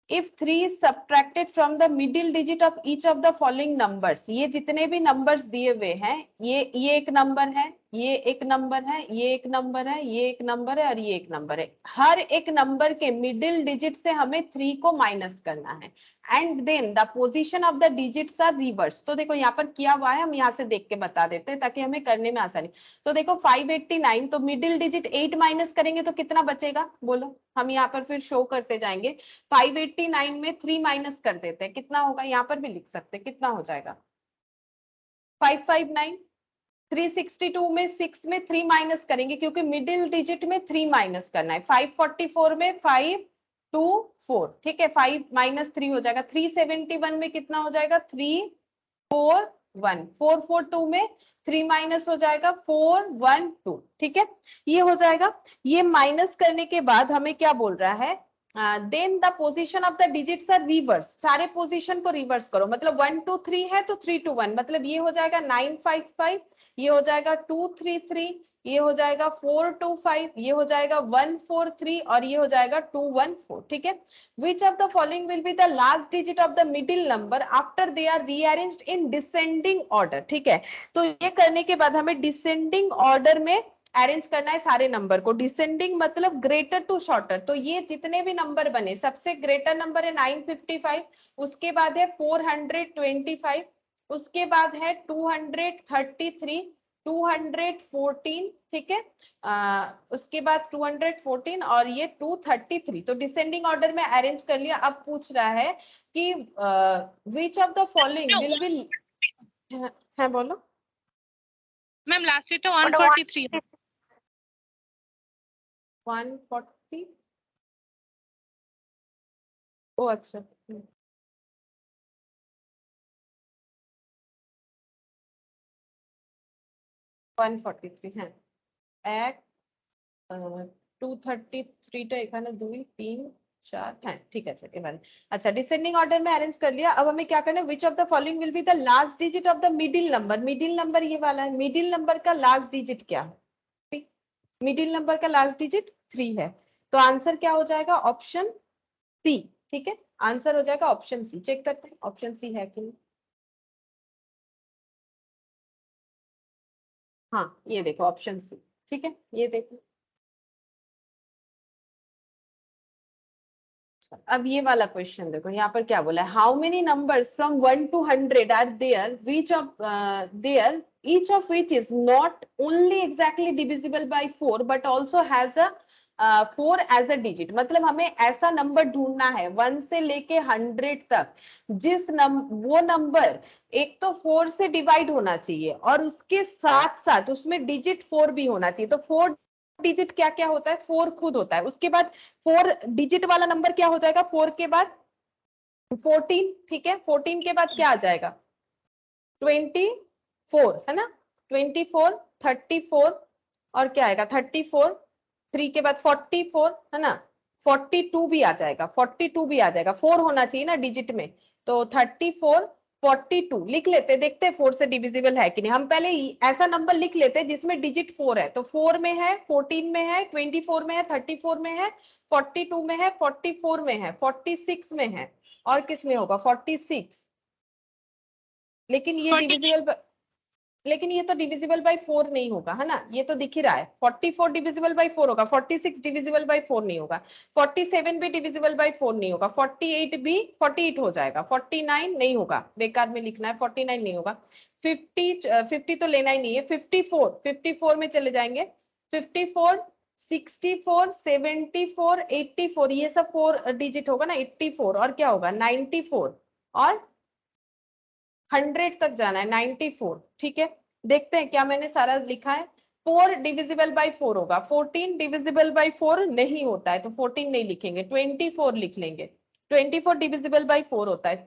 if 3 is subtracted from the middle digit of each of the following numbers, ये जितने भी नंबर्स दिए हुए हैं, ये एक नंबर है, ये एक नंबर है, ये एक नंबर है, ये एक नंबर है और ये एक नंबर है, हर एक नंबर के मिडिल डिजिट से हमें 3 को माइनस करना है, and then the position of the digits are reverse. तो देखो यहाँ पर किया हुआ है, हम यहाँ से देख के बता देते हैं ताकि हमें करने में आसानी। तो देखो 589, तो मिडिल डिजिट 8 माइनस करेंगे तो कितना बचेगा, बोलो, हम यहाँ पर फिर शो करते जाएंगे, 589 में 3 माइनस कर देते हैं, कितना होगा, यहाँ पर भी लिख सकते हैं, कितना हो जाएगा 559। 362 में 6 में 3 माइनस करेंगे क्योंकि मिडिल डिजिट में 3 माइनस करना है, 544 में 524, ठीक है, 5 माइनस 3 हो जाएगा, 371 में कितना हो जाएगा 341, 442 में 3 माइनस हो जाएगा 412, ठीक है, ये हो जाएगा। ये माइनस करने के बाद हमें क्या बोल रहा है, then the position of the digits are reverse, सारे पोजीशन को रिवर्स करो, मतलब 1 2 3 है तो 3 2 1, मतलब ये हो जाएगा 955, ये हो जाएगा 233, ये हो जाएगा 425, ये हो जाएगा 143 और ये हो जाएगा 214, ठीक है। Which of the following will be the last digit of the middle number after they are rearranged in descending order, ठीक है। तो ये करने के बाद हमें डिसेंडिंग ऑर्डर में अरेंज करना है सारे नंबर को, डिसेंडिंग मतलब ग्रेटर टू शॉर्टर, तो ये जितने भी नंबर बने, सबसे ग्रेटर नंबर है 955, उसके बाद है 425, उसके बाद है 233, 214, ठीक है, उसके बाद 214 और ये 233, तो डिसेंडिंग ऑर्डर में अरेंज कर लिया। अब पूछ रहा है कि विच of the following will B, है बोलो मैम लास्ट डेट 143, 140, ओ अच्छा 143 হ্যাঁ 233টা এখানে 2 3 4 হ্যাঁ ঠিক আছে এবারে আচ্ছা ডিসেंडिंग ऑर्डर में अरेंज कर लिया। अब हमें क्या करना है, which of the following will be the last digit of the middle number ये वाला है, मिडिल नंबर का लास्ट डिजिट क्या है, मिडिल नंबर का लास्ट डिजिट 3 है, तो आंसर क्या हो जाएगा ऑप्शन सी। ठीक है आंसर हो जाएगा ऑप्शन सी। चेक करते हैं ऑप्शन सी है कि नहीं। हाँ ये देखो ऑप्शन सी। ठीक है ये देखो अब ये वाला क्वेश्चन देखो यहाँ पर क्या बोला है, how many numbers from 1 to 100 are there which of their each of which is not only exactly divisible by 4 but also has a 4 as a digit. मतलब हमें ऐसा नंबर ढूंढना है 1 से लेके 100 तक वो नंबर एक तो 4 से डिवाइड होना चाहिए और उसके साथ साथ उसमें डिजिट 4 भी होना चाहिए। तो 4 डिजिट क्या क्या होता है, 4 खुद होता है, उसके बाद 4 डिजिट वाला नंबर क्या हो जाएगा 4 के बाद 14। ठीक है 14 के बाद क्या आ जाएगा 24 है ना, 24 34 और क्या आएगा 34, 3 के बाद 44 है ना, 42 भी आ जाएगा, 42 भी आ जाएगा, 4 होना चाहिए ना डिजिट में, तो 34 42 लिख लेते, देखते हैं 4 से डिविजिबल है कि नहीं। हम पहले ऐसा नंबर लिख लेते हैं जिसमें डिजिट 4 है, तो 4 में है, 14 में है, 24 में है, 34 में है, 42 में है, 44 में है, 46 में है और किस में होगा 46। लेकिन ये 40 डिविजिबल, लेकिन ये तो डिविजिबल बाय 4 नहीं होगा है ना, ये तो दिख ही रहा है 44 डिविजिबल बाय 4 होगा, 46 डिविजिबल बाय 4 नहीं होगा, 47 भी डिविजिबल बाय 4 नहीं होगा, 48 भी 48 हो जाएगा, 49 नहीं होगा, बेकार में लिखना है 49 नहीं होगा, 50 तो लेना ही नहीं है, 54 में चले जाएंगे, 54 64 74 84 ये सब 4 डिजिट होगा ना, 84 और क्या होगा 94 और 100 तक जाना है 94। ठीक है देखते हैं क्या मैंने सारा लिखा है। 4 डिविजिबल बाय 4 होगा, 14 डिविजिबल बाय 4 नहीं होता है तो 14 नहीं लिखेंगे, 24 लिख लेंगे, 24 डिविजिबल बाय 4 होता है,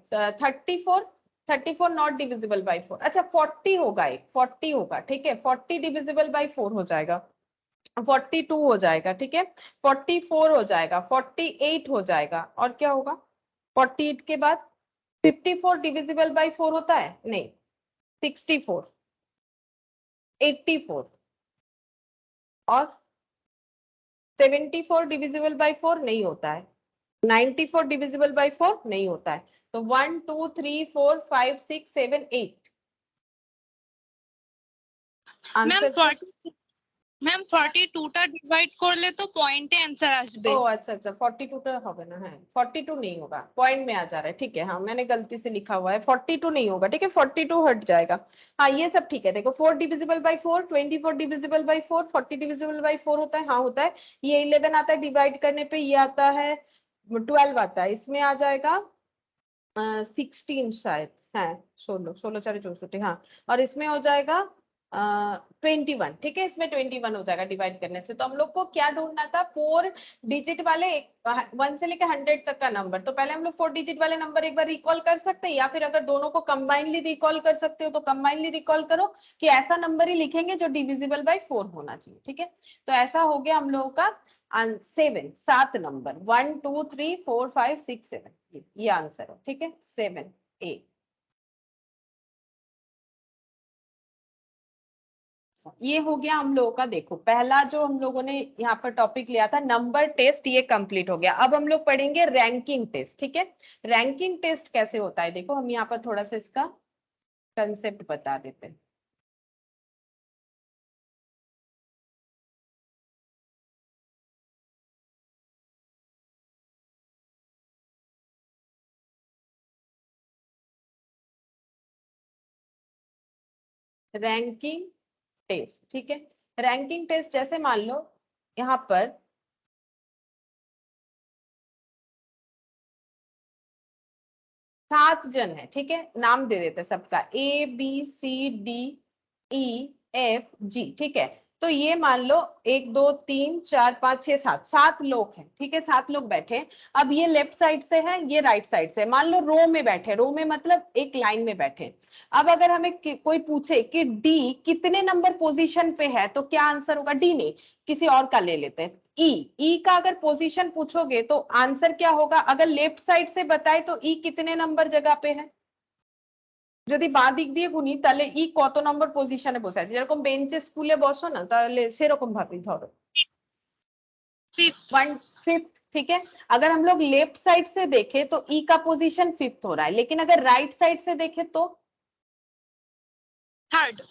34 नॉट डिविजिबल बाय 4। अच्छा 40 होगा, एक 40 होगा, ठीक है 40 डिविजिबल बाय 4 हो जाएगा, 42 हो जाएगा, ठीक है 44 हो जाएगा, 48 हो जाएगा और क्या होगा 48 के बाद 54 डिविजिबल बाय 4 होता है नहीं, 64 84 और 74 डिविजिबल बाय 4 नहीं होता है, 94 डिविजिबल बाय 4 नहीं होता है, तो 1 2 3 4 5 6 7 8 ম্যাম आंसर। ম্যাম 42টা ডিভাইড করলে তো পয়েন্টে অ্যান্সার আসবে। ओ अच्छा 42 টা হবে না, হ্যাঁ 42 नहीं होगा, पॉइंट में आ जा रहा है, ठीक है हाँ मैंने गलती से लिखा हुआ है 42 नहीं होगा, ठीक है 42 हट जाएगा। हाँ ये सब ठीक है, देखो 4 divisible by 4, 24 divisible by 4, 40 divisible by 4 होता है, हाँ होता है, ये 11 आता है डिवाइड करने पे, ये आता है 12 आता है, इसमें आ जाएगा 16 शायद है, 16 4 64 हाँ, और इसमें हो जाएगा 21, ठीक है इसमें 21 हो जाएगा डिवाइड करने से। तो हम लोग को क्या ढूंढना था 4 डिजिट वाले 1 से लेकर 100 तक का नंबर, तो पहले हम लोग 4 डिजिट वाले नंबर एक बार रिकॉल कर सकते हैं, या फिर अगर दोनों को कंबाइनली रिकॉल कर सकते हो तो कंबाइनली रिकॉल करो कि ऐसा नंबर ही लिखेंगे जो डिविजिबल बाय 4 होना चाहिए। ठीक है तो ऐसा हो गया हम लोगों का 7 नंबर 1 2 3 4 5 6 7 ये आंसर है, ठीक है 7A। ये हो गया हम लोगों का, देखो पहला जो हम लोगों ने यहाँ पर टॉपिक लिया था नंबर टेस्ट, ये कंप्लीट हो गया। अब हम लोग पढ़ेंगे रैंकिंग टेस्ट, ठीक है रैंकिंग टेस्ट कैसे होता है, देखो हम यहाँ पर थोड़ा सा इसका कंसेप्ट बता देते हैं। रैंकिंग टेस्ट, ठीक है रैंकिंग टेस्ट जैसे मान लो यहाँ पर 7 जन है, ठीक है नाम दे देते सबका A B C D E F G, ठीक है तो ये मान लो 1 2 3 4 5 6 7 7 लोग हैं, ठीक है, 7 लोग बैठे हैं। अब ये लेफ्ट साइड से है, ये राइट साइड से, मान लो रो में बैठे, रो में मतलब एक लाइन में बैठे। अब अगर हमें कोई पूछे कि डी कितने नंबर पोजीशन पे है, तो क्या आंसर होगा? डी नहीं, किसी और का ले लेते हैं, ई का अगर पोजीशन पूछोगे तो आंसर क्या होगा? अगर लेफ्ट साइड से बताए तो ई कितने नंबर जगह पे है। যদি বাঁ দিক দিয়ে গুনি তাহলে ই কত নম্বর পজিশনে বসে আছে, যেরকম বেঞ্চে স্কুলে বসো না, তাহলে সেরকম ভাবেই ধরো 1/5, ठीक है। अगर हम लोग लेफ्ट साइड से देखें तो ई का पोजीशन 5th हो रहा है, लेकिन अगर राइट साइड से देखें तो थर्ड।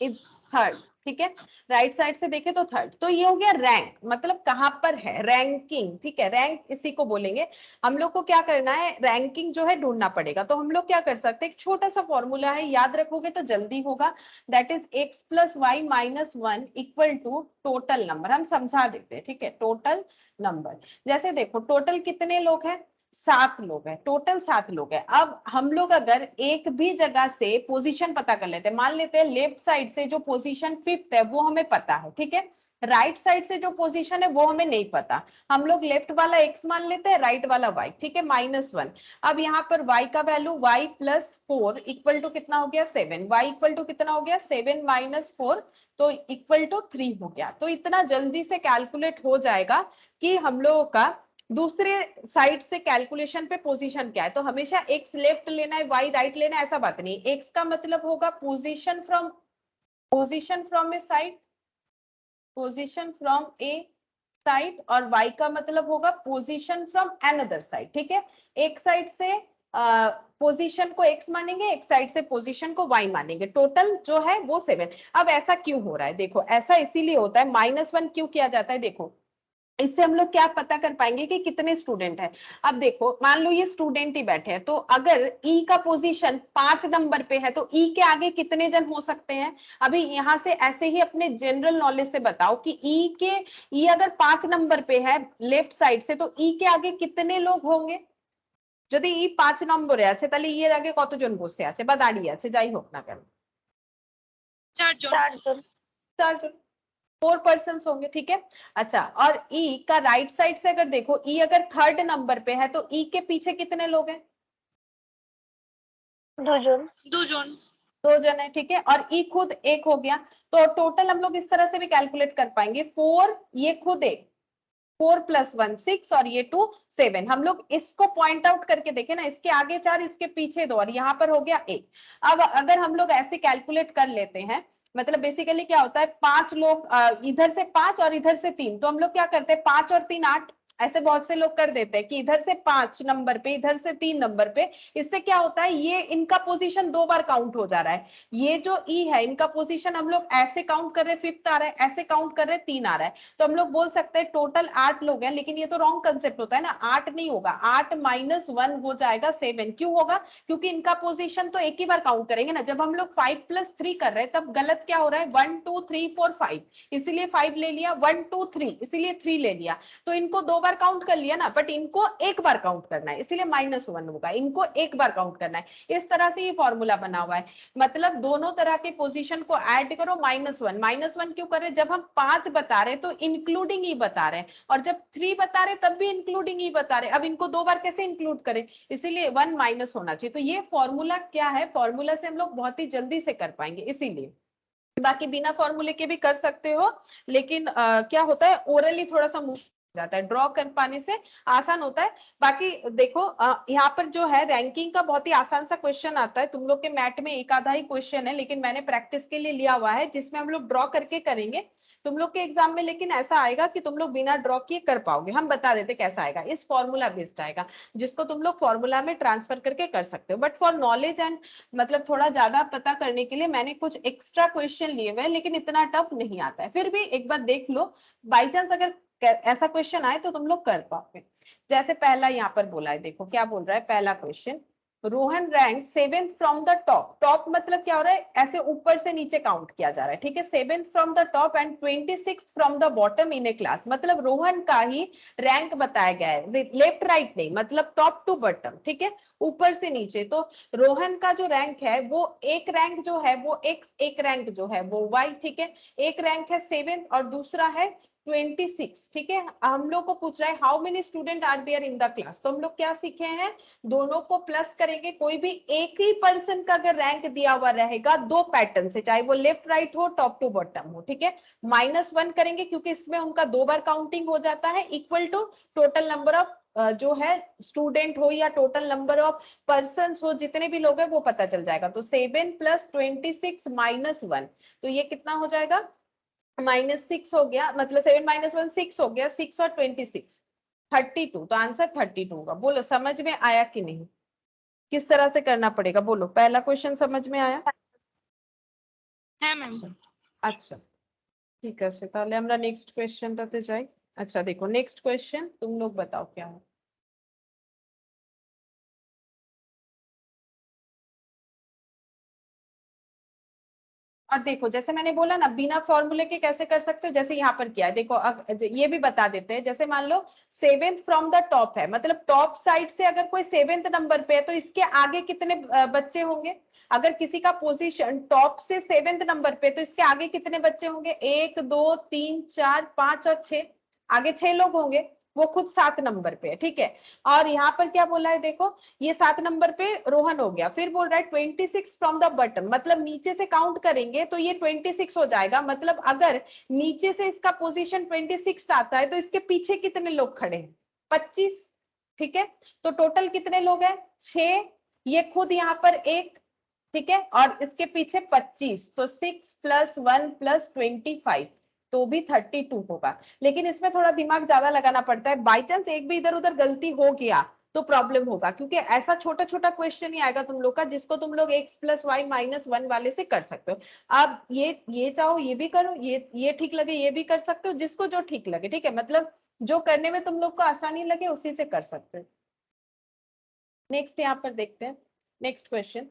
थर्ड, ठीक है। राइट साइड से देखें तो थर्ड। तो ये हो गया रैंक, मतलब कहां पर है, रैंकिंग, ठीक है, रैंक इसी को बोलेंगे। हम लोग को क्या करना है, रैंकिंग जो है ढूंढना पड़ेगा। तो हम लोग क्या कर सकते हैं, एक छोटा सा फॉर्मूला है, याद रखोगे तो जल्दी होगा। That is x plus y minus 1 equal to total number. हम समझा देते हैं, ठीक है, टोटल नंबर। जैसे देखो टोटल कितने लोग हैं, 7 लोग हैं, टोटल 7 लोग हैं। अब हम लोग अगर एक भी जगह से पोजीशन पता कर लेते हैं, मान लेते हैं लेफ्ट साइड से जो पोजीशन 5th है वो हमें पता है, ठीक है, राइट साइड से जो पोजीशन है वो हमें नहीं पता। हम लोग लेफ्ट वाला x मान लेते हैं, राइट वाला y, ठीक है, -1। अब यहाँ पर y का value y plus 4 equal to कितना हो गया, 7। y इक्वल टू कितना हो गया, 7 माइनस 4, तो इक्वल टू 3 हो गया। तो इतना जल्दी से कैलकुलेट हो जाएगा कि हम लोगों का दूसरे साइड से कैलकुलेशन पे पोजीशन क्या है। तो हमेशा x लेफ्ट लेना है, y राइट लेना है, ऐसा बात नहीं। x का मतलब होगा position from A side, position from A side, और y का मतलब होगा पोजीशन फ्रॉम अनदर साइड, ठीक है। एक साइड से पोजीशन को x मानेंगे, एक साइड से पोजीशन को y मानेंगे, टोटल जो है वो 7। अब ऐसा क्यों हो रहा है, देखो ऐसा इसीलिए होता है, -1 क्यों किया जाता है, देखो इससे हम लोग क्या पता कर पाएंगे कि कितने स्टूडेंट हैं। अब देखो मान लो ये स्टूडेंट ही बैठे हैं, तो अगर ई का पोजीशन 5 नंबर पे है तो ई के आगे कितने जन हो सकते हैं। अभी यहां से ऐसे ही अपने जनरल नॉलेज से बताओ कि ई अगर 5 नंबर पे है लेफ्ट साइड से, तो ई के आगे कितने लोग होंगे। যদি ই 5 নম্বরে আছে তাহলে ই এর আগে কতজন বসে আছে বা দাঁড়িয়ে আছে, যাই হোক না কেন, 4 জন। 4 জন, 4 पर्सन होंगे, ठीक है। अच्छा, और ई का राइट साइड से अगर देखो, ई अगर थर्ड नंबर पे है तो ई के पीछे कितने लोग हैं, 2 জন। 2 জন। 2 जन है, ठीक है। और ई खुद एक हो गया, तो टोटल हम लोग इस तरह से भी कैलकुलेट कर पाएंगे, 4 ये खुद एक, 4 + 1 6, और ये 2 7। हम लोग इसको पॉइंट आउट करके देखें ना, इसके आगे 4 इसके पीछे 2, और यहाँ पर हो गया 1। अब अगर हम लोग ऐसे कैलकुलेट कर लेते हैं, मतलब बेसिकली क्या होता है, 5 लोग इधर से 5 और इधर से 3, तो हम लोग क्या करते हैं, 5 और 3 8, ऐसे बहुत से लोग कर देते हैं कि इधर से 5 नंबर पे, इधर से 3 नंबर पे। इससे क्या होता है, ये इनका पोजीशन 2 बार काउंट हो जा रहा है। ये जो ई है इनका पोजीशन हम लोग ऐसे काउंट कर रहे हैं, 5th आ रहा है, ऐसे काउंट कर रहे हैं, 3 आ रहा है। तो हम लोग बोल सकते हैं टोटल 8 लोग हैं, लेकिन ये तो रॉन्ग कंसेप्ट होता है ना, 8 नहीं होगा, 8 - 1 हो जाएगा 7। क्यों होगा, क्योंकि इनका पोजीशन तो एक ही बार काउंट करेंगे ना। जब हम लोग 5 + 3 कर रहे हैं तब गलत क्या हो रहा है, 1 2 3 4 5, इसीलिए 5 ले लिया, 1 2 3 इसीलिए 3 ले लिया। तो इनको 2 बार काउंट कर लिया ना, बट इनको एक बार काउंट करना है, इसीलिए -1 होगा, इनको एक बार काउंट करना है। इस तरह से ये फॉर्मूला बना हुआ है, मतलब दोनों तरह के पोजीशन को ऐड करो, -1 क्यों कर रहे, जब हम 5 बता रहे तो इंक्लूडिंग ई बता रहे हैं, और जब 3 बता रहे तब भी इंक्लूडिंग ई बता रहे। अब इनको 2 बार कैसे इंक्लूड करें, इसीलिए 1 माइनस होना चाहिए। तो ये फॉर्मूला क्या है, फॉर्मूला से हम लोग बहुत ही जल्दी से कर पाएंगे, इसीलिए। बाकी बिना फॉर्मूले के भी कर सकते हो, लेकिन क्या होता है, ओरली थोड़ा सा मुश्किल जाता है, ड्रॉ कर पाने से आसान होता है। बाकी देखो यहाँ पर जो है रैंकिंग का बहुत ही आसान सा क्वेश्चन आता है, तुम लोग के मैट में एक आधा ही क्वेश्चन है, लेकिन मैंने प्रैक्टिस के लिए लिया हुआ है, जिसमें हम लोग ड्रॉ करके करेंगे तुम लोग के एग्जाम में। लेकिन ऐसा आएगा कि तुम लोग बिना ड्रॉ किए कर पाओगे, हम बता देते कैसा आएगा, इस फॉर्मूला बेस्ड आएगा, जिसको तुम लोग फॉर्मूला में ट्रांसफर करके कर सकते हो। बट फॉर नॉलेज एंड मतलब थोड़ा ज्यादा पता करने के लिए मैंने कुछ एक्स्ट्रा क्वेश्चन लिए हुए हैं, लेकिन इतना टफ नहीं आता है। फिर भी एक बार देख लो, बाई चांस अगर ऐसा क्वेश्चन आए तो तुम लोग कर पाओगे। जैसे पहला यहाँ पर बोला है, देखो क्या बोल रहा है पहला question, Rohan rank 7th from the top. Top मतलब क्या हो रहा है, ऐसे ऊपर से नीचे काउंट किया जा रहा है, ठीक है। 7th from the top and 26th from the bottom in A class, मतलब रोहन का ही रैंक बताया गया है, लेफ्ट राइट नहीं, मतलब टॉप टू बॉटम, ठीक है, ऊपर से नीचे। तो रोहन का जो रैंक है वो एक रैंक जो है वो एक्स, एक रैंक जो है वो वाई, ठीक है। एक रैंक है 7 और दूसरा है 26, ठीक है। हम लोग को पूछ रहा है how many student are there in the class, तो हम लोग क्या सीखे हैं, दोनों को प्लस करेंगे। कोई भी एक ही पर्सन का अगर रैंक दिया हुआ रहेगा दो पैटर्न से, चाहे वो लेफ्ट राइट हो टॉप टू बॉटम हो, ठीक है, -1 करेंगे क्योंकि इसमें उनका 2 बार काउंटिंग हो जाता है, equal to total number of जो है स्टूडेंट हो या टोटल नंबर ऑफ पर्सन हो, जितने भी लोग हैं वो पता चल जाएगा। तो 7 + 26 - 1, तो ये कितना हो जाएगा, -6 हो गया, मतलब 7 - 1 6 हो गया, 6 और 26 32, तो आंसर 32 होगा। बोलो समझ में आया कि नहीं, किस तरह से करना पड़ेगा, बोलो। पहला क्वेश्चन समझ में आया? है मैम। अच्छा ठीक है, তাহলে আমরা নেক্সট কোশ্চেনটাতে যাই। अच्छा देखो नेक्स्ट क्वेश्चन, तुम लोग बताओ क्या है। और देखो जैसे मैंने बोला ना, बिना फॉर्मूले के कैसे कर सकते हो, जैसे यहाँ पर किया है, देखो ये भी बता देते हैं। जैसे मान लो 7th फ्रॉम द टॉप है, मतलब टॉप साइड से अगर कोई 7th नंबर पे है तो इसके आगे कितने बच्चे होंगे। अगर किसी का पोजीशन टॉप से 7th नंबर पे, तो इसके आगे कितने बच्चे होंगे, 1 2 3 4 5 और 6, आगे 6 लोग होंगे, वो खुद 7 नंबर पे है, ठीक है। और यहाँ पर क्या बोला है, देखो ये 7 नंबर पे रोहन हो गया, फिर बोल रहा है 26 फ्रॉम द बॉटम, मतलब नीचे से काउंट करेंगे तो ये 26 हो जाएगा। मतलब अगर नीचे से इसका पोजीशन 26 आता है तो इसके पीछे कितने लोग खड़े हैं, 25, ठीक है। तो टोटल कितने लोग हैं, 6, ये खुद यहाँ पर एक, ठीक है, और इसके पीछे 25, तो 6 + 1 + 25, तो भी 32 होगा। लेकिन इसमें थोड़ा दिमाग ज्यादा लगाना पड़ता है, बाई चांस एक भी इधर उधर गलती हो गया तो प्रॉब्लम होगा, क्योंकि ऐसा छोटा छोटा क्वेश्चन ही आएगा तुम लोग का जिसको तुम लोग x + y - 1 वाले से कर सकते हो। अब ये चाहो ये भी करो, ये ठीक लगे ये भी कर सकते हो, जिसको जो ठीक लगे, ठीक है, मतलब जो करने में तुम लोग को आसानी लगे उसी से कर सकते हो। नेक्स्ट यहाँ पर देखते हैं next question.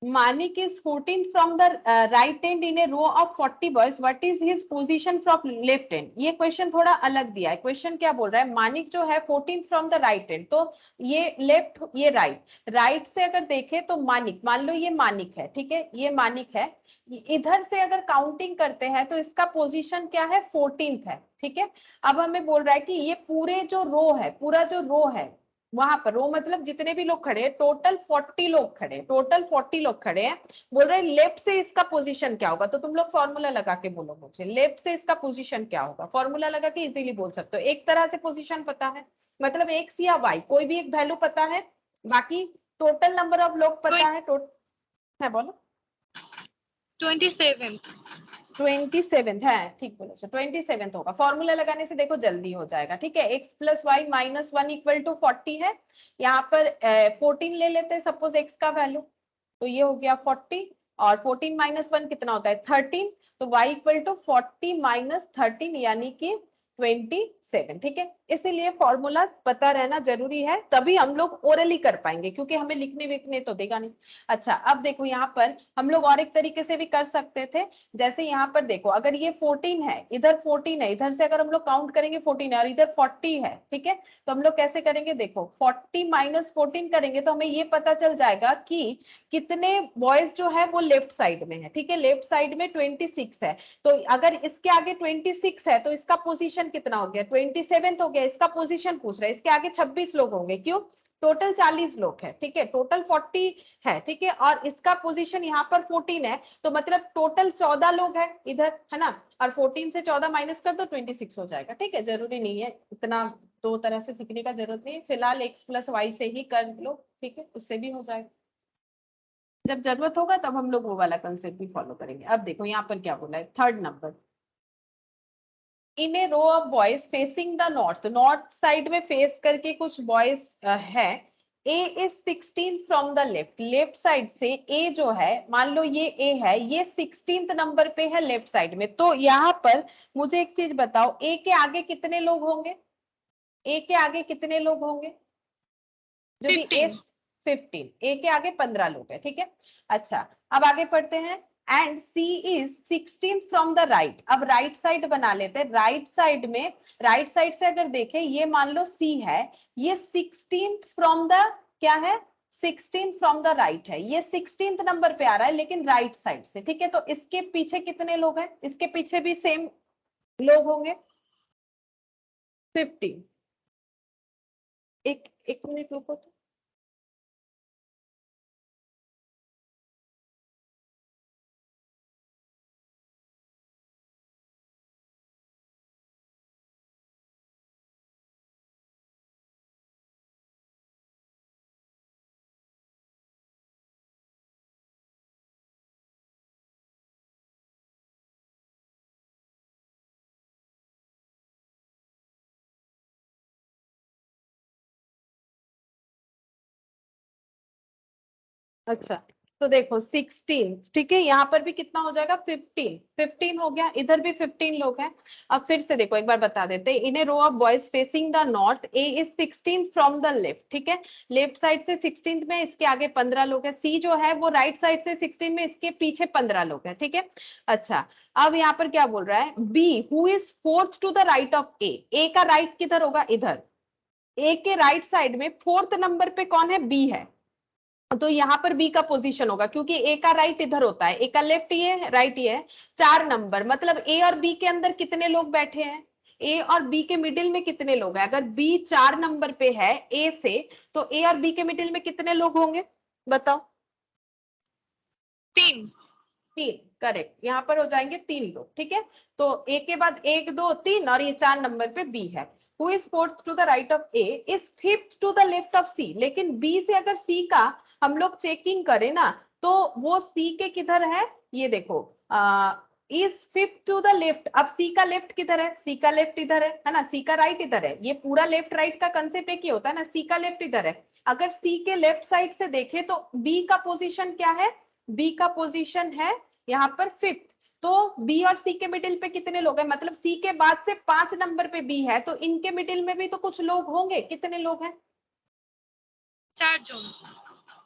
Manik is 14th from the right end in a row of 40 boys. What is his position from left end? ये क्वेश्चन थोड़ा अलग दिया है। क्वेश्चन क्या बोल रहा है, मानिक जो है 14th from the right and, तो ये लेफ्ट ये राइट, राइट से अगर देखे तो मानिक, मान लो ये मानिक है, ठीक है, ये मानिक है, इधर से अगर काउंटिंग करते हैं तो इसका पोजीशन क्या है, 14th है, ठीक है। अब हमें बोल रहा है कि ये पूरे जो रो है, पूरा जो रो है वहां पर, रो मतलब जितने भी लोग खड़े हैं, टोटल 40 लोग खड़े हैं, टोटल 40 लोग खड़े हैं। बोल रहे हैं लेफ्ट से इसका पोजीशन क्या होगा, तो तुम लोग फॉर्मूला लगा के बोलो मुझे, लेफ्ट से इसका पोजीशन क्या होगा। फॉर्मूला लगा के इजीली बोल सकते हो, एक तरह से पोजीशन पता है, मतलब एक्स या वाई कोई भी एक वैल्यू पता है, बाकी टोटल नंबर ऑफ लोग पता है, है बोलो। 27। 27 है, ठीक बोलो, 27 होगा। फॉर्मूला लगाने से देखो जल्दी हो जाएगा, ठीक है। x + y - 1 = 40 है, यहाँ पर 14 ले लेते हैं सपोज x का वैल्यू, तो ये हो गया 40, और 14 - 1 कितना होता है 13, तो y = 40 - 13 यानी कि 27, ठीक है। इसीलिए फॉर्मूला पता रहना जरूरी है, तभी हम लोग ओरली कर पाएंगे, क्योंकि हमें लिखने विखने तो देगा नहीं। अच्छा अब देखो यहाँ पर हम लोग और एक तरीके से भी कर सकते थे। जैसे यहाँ पर देखो, अगर ये 14 है, इधर 14 है, इधर से अगर हम लोग काउंट करेंगे 14 है, और इधर 40 है, ठीक है, तो हम लोग कैसे करेंगे, देखो 40 - 14 करेंगे तो हमें ये पता चल जाएगा कि कितने बॉयज जो है वो लेफ्ट साइड में है, ठीक है, लेफ्ट साइड में 26 है। तो अगर इसके आगे 26 है तो इसका पोजीशन कितना हो गया, 27 हो गया, इसका पोजीशन पूछ रहा है, इसके आगे 26 लोग होंगे, क्यों, टोटल 40 लोग है, ठीक है, टोटल 40 है, ठीक है, और इसका पोजीशन यहाँ पर 14 है, तो मतलब टोटल 14 लोग हैं इधर, है ना, और 14 से 14 माइनस कर दो 26 हो जाएगा, ठीक है। जरूरी नहीं है इतना दो तरह से सीखने का, जरूरत नहीं, फिलहाल x + y से ही कर लो, ठीक है, उससे भी हो जाएगा। जब जरूरत होगा तब हम लोग वो वाला कंसेप्ट भी फॉलो करेंगे। अब देखो यहाँ पर क्या बोला है, third number, in a row of boys facing the north, north side में फेस करके कुछ बॉयज है, A is 16th from the left, left side से ए जो है, मान लो ये ए है, ये 16th नंबर पे है लेफ्ट साइड में, तो यहाँ पर मुझे एक चीज बताओ, ए के आगे कितने लोग होंगे, ए के आगे कितने लोग होंगे, यदि ए 15। 15, ए के आगे 15 लोग हैं, ठीक है। अच्छा, अब आगे पढ़ते हैं। And C is 16th from the right. अब राइट साइड बना लेते हैं। राइट साइड में, राइट साइड से अगर देखें, ये मान लो सी है, ये 16th फ्रॉम द क्या है, 16th फ्रॉम द राइट है, ये 16th नंबर पे आ रहा है लेकिन राइट साइड से, ठीक है। तो इसके पीछे कितने लोग हैं, इसके पीछे भी सेम लोग होंगे, 15। एक मिनट रुको तो। अच्छा, तो देखो 16, ठीक है, यहाँ पर भी कितना हो जाएगा, 15, 15 हो गया, इधर भी 15 लोग हैं। अब फिर से देखो, एक बार बता देते हैं। In a row of boys facing the north, A is 16th from the left, ठीक है। लेफ्ट साइड से 16th में इसके आगे 15 लोग हैं। सी जो है वो राइट साइड से 16 में इसके पीछे 15 लोग हैं, ठीक है। अच्छा, अब यहाँ पर क्या बोल रहा है, B who is 4th to the right of A. A का राइट किधर होगा, इधर। ए के राइट साइड में 4th नंबर पे कौन है, बी है। तो यहाँ पर बी का पोजीशन होगा, क्योंकि ए का राइट इधर होता है, ए का लेफ्ट ये है, राइट ये है। 4 नंबर, मतलब ए और बी के अंदर कितने लोग बैठे हैं, ए और बी के मिडिल में कितने लोग हैं। अगर बी 4 नंबर पे है ए से, तो ए और बी के मिडिल में कितने लोग होंगे, बताओ। 3। 3, करेक्ट। यहाँ पर हो जाएंगे 3 लोग, ठीक है। तो ए के बाद 1 2 3 और ये 4 नंबर पे बी है। Who is 4th to the right of A is 5th to the left of C. लेकिन बी से अगर सी का हम लोग चेकिंग करें ना, तो वो सी के किधर है, ये देखो, is 5th to the left. अब सी का लेफ्ट किधर है, सी का लेफ्ट इधर है ना, सी का राइट इधर है। ये पूरा लेफ्ट राइट का कंसेप्ट एक ही होता है ना, सी का लेफ्ट इधर है। अगर सी के लेफ्ट साइड से देखें तो बी का पोजीशन क्या है, बी का पोजीशन है यहाँ पर 5th। तो बी और सी के मिडिल पे कितने लोग हैं, मतलब सी के बाद से 5 नंबर पे बी है, तो इनके मिडिल में भी तो कुछ लोग होंगे। कितने लोग हैं, 4 जून।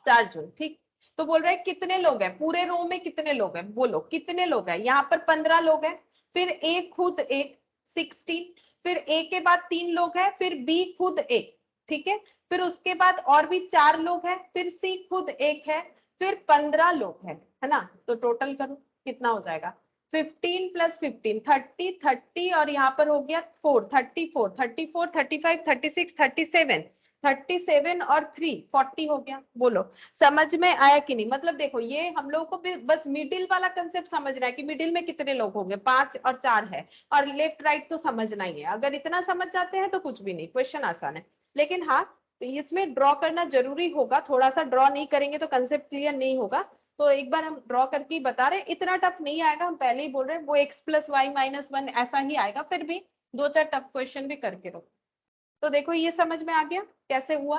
4 जून, ठीक। तो बोल रहे हैं कितने लोग हैं, पूरे रो में कितने लोग हैं, बोलो कितने लोग हैं। यहाँ पर 15 लोग हैं, फिर ए खुद एक 16, फिर ए के बाद 3 लोग हैं, फिर बी खुद एक, ठीक है। फिर उसके बाद और भी 4 लोग हैं, फिर सी खुद एक है, फिर 15 लोग हैं, है ना। तो टोटल करो कितना हो जाएगा, 15 प्लस 15 30, 30 और यहाँ पर हो गया 4, 34, 34, 35, 36, 37, 37 और 3 40 हो गया। बोलो समझ में आया कि नहीं। मतलब देखो, ये हम लोगों को बस मिडिल वाला कंसेप्ट समझना है कि मिडिल में कितने लोग होंगे, 5 और 4 है, और लेफ्ट राइट तो समझना ही है। अगर इतना समझ जाते हैं तो कुछ भी नहीं, क्वेश्चन आसान है। लेकिन हाँ, तो इसमें ड्रॉ करना जरूरी होगा, थोड़ा सा ड्रॉ नहीं करेंगे तो कंसेप्ट क्लियर नहीं होगा। तो एक बार हम ड्रॉ करके ही बता रहे हैं, इतना टफ नहीं आएगा, हम पहले ही बोल रहे हैं। वो x + y - 1 ऐसा ही आएगा, फिर भी 2-4 टफ क्वेश्चन भी करके रखो। तो देखो ये समझ में आ गया कैसे हुआ।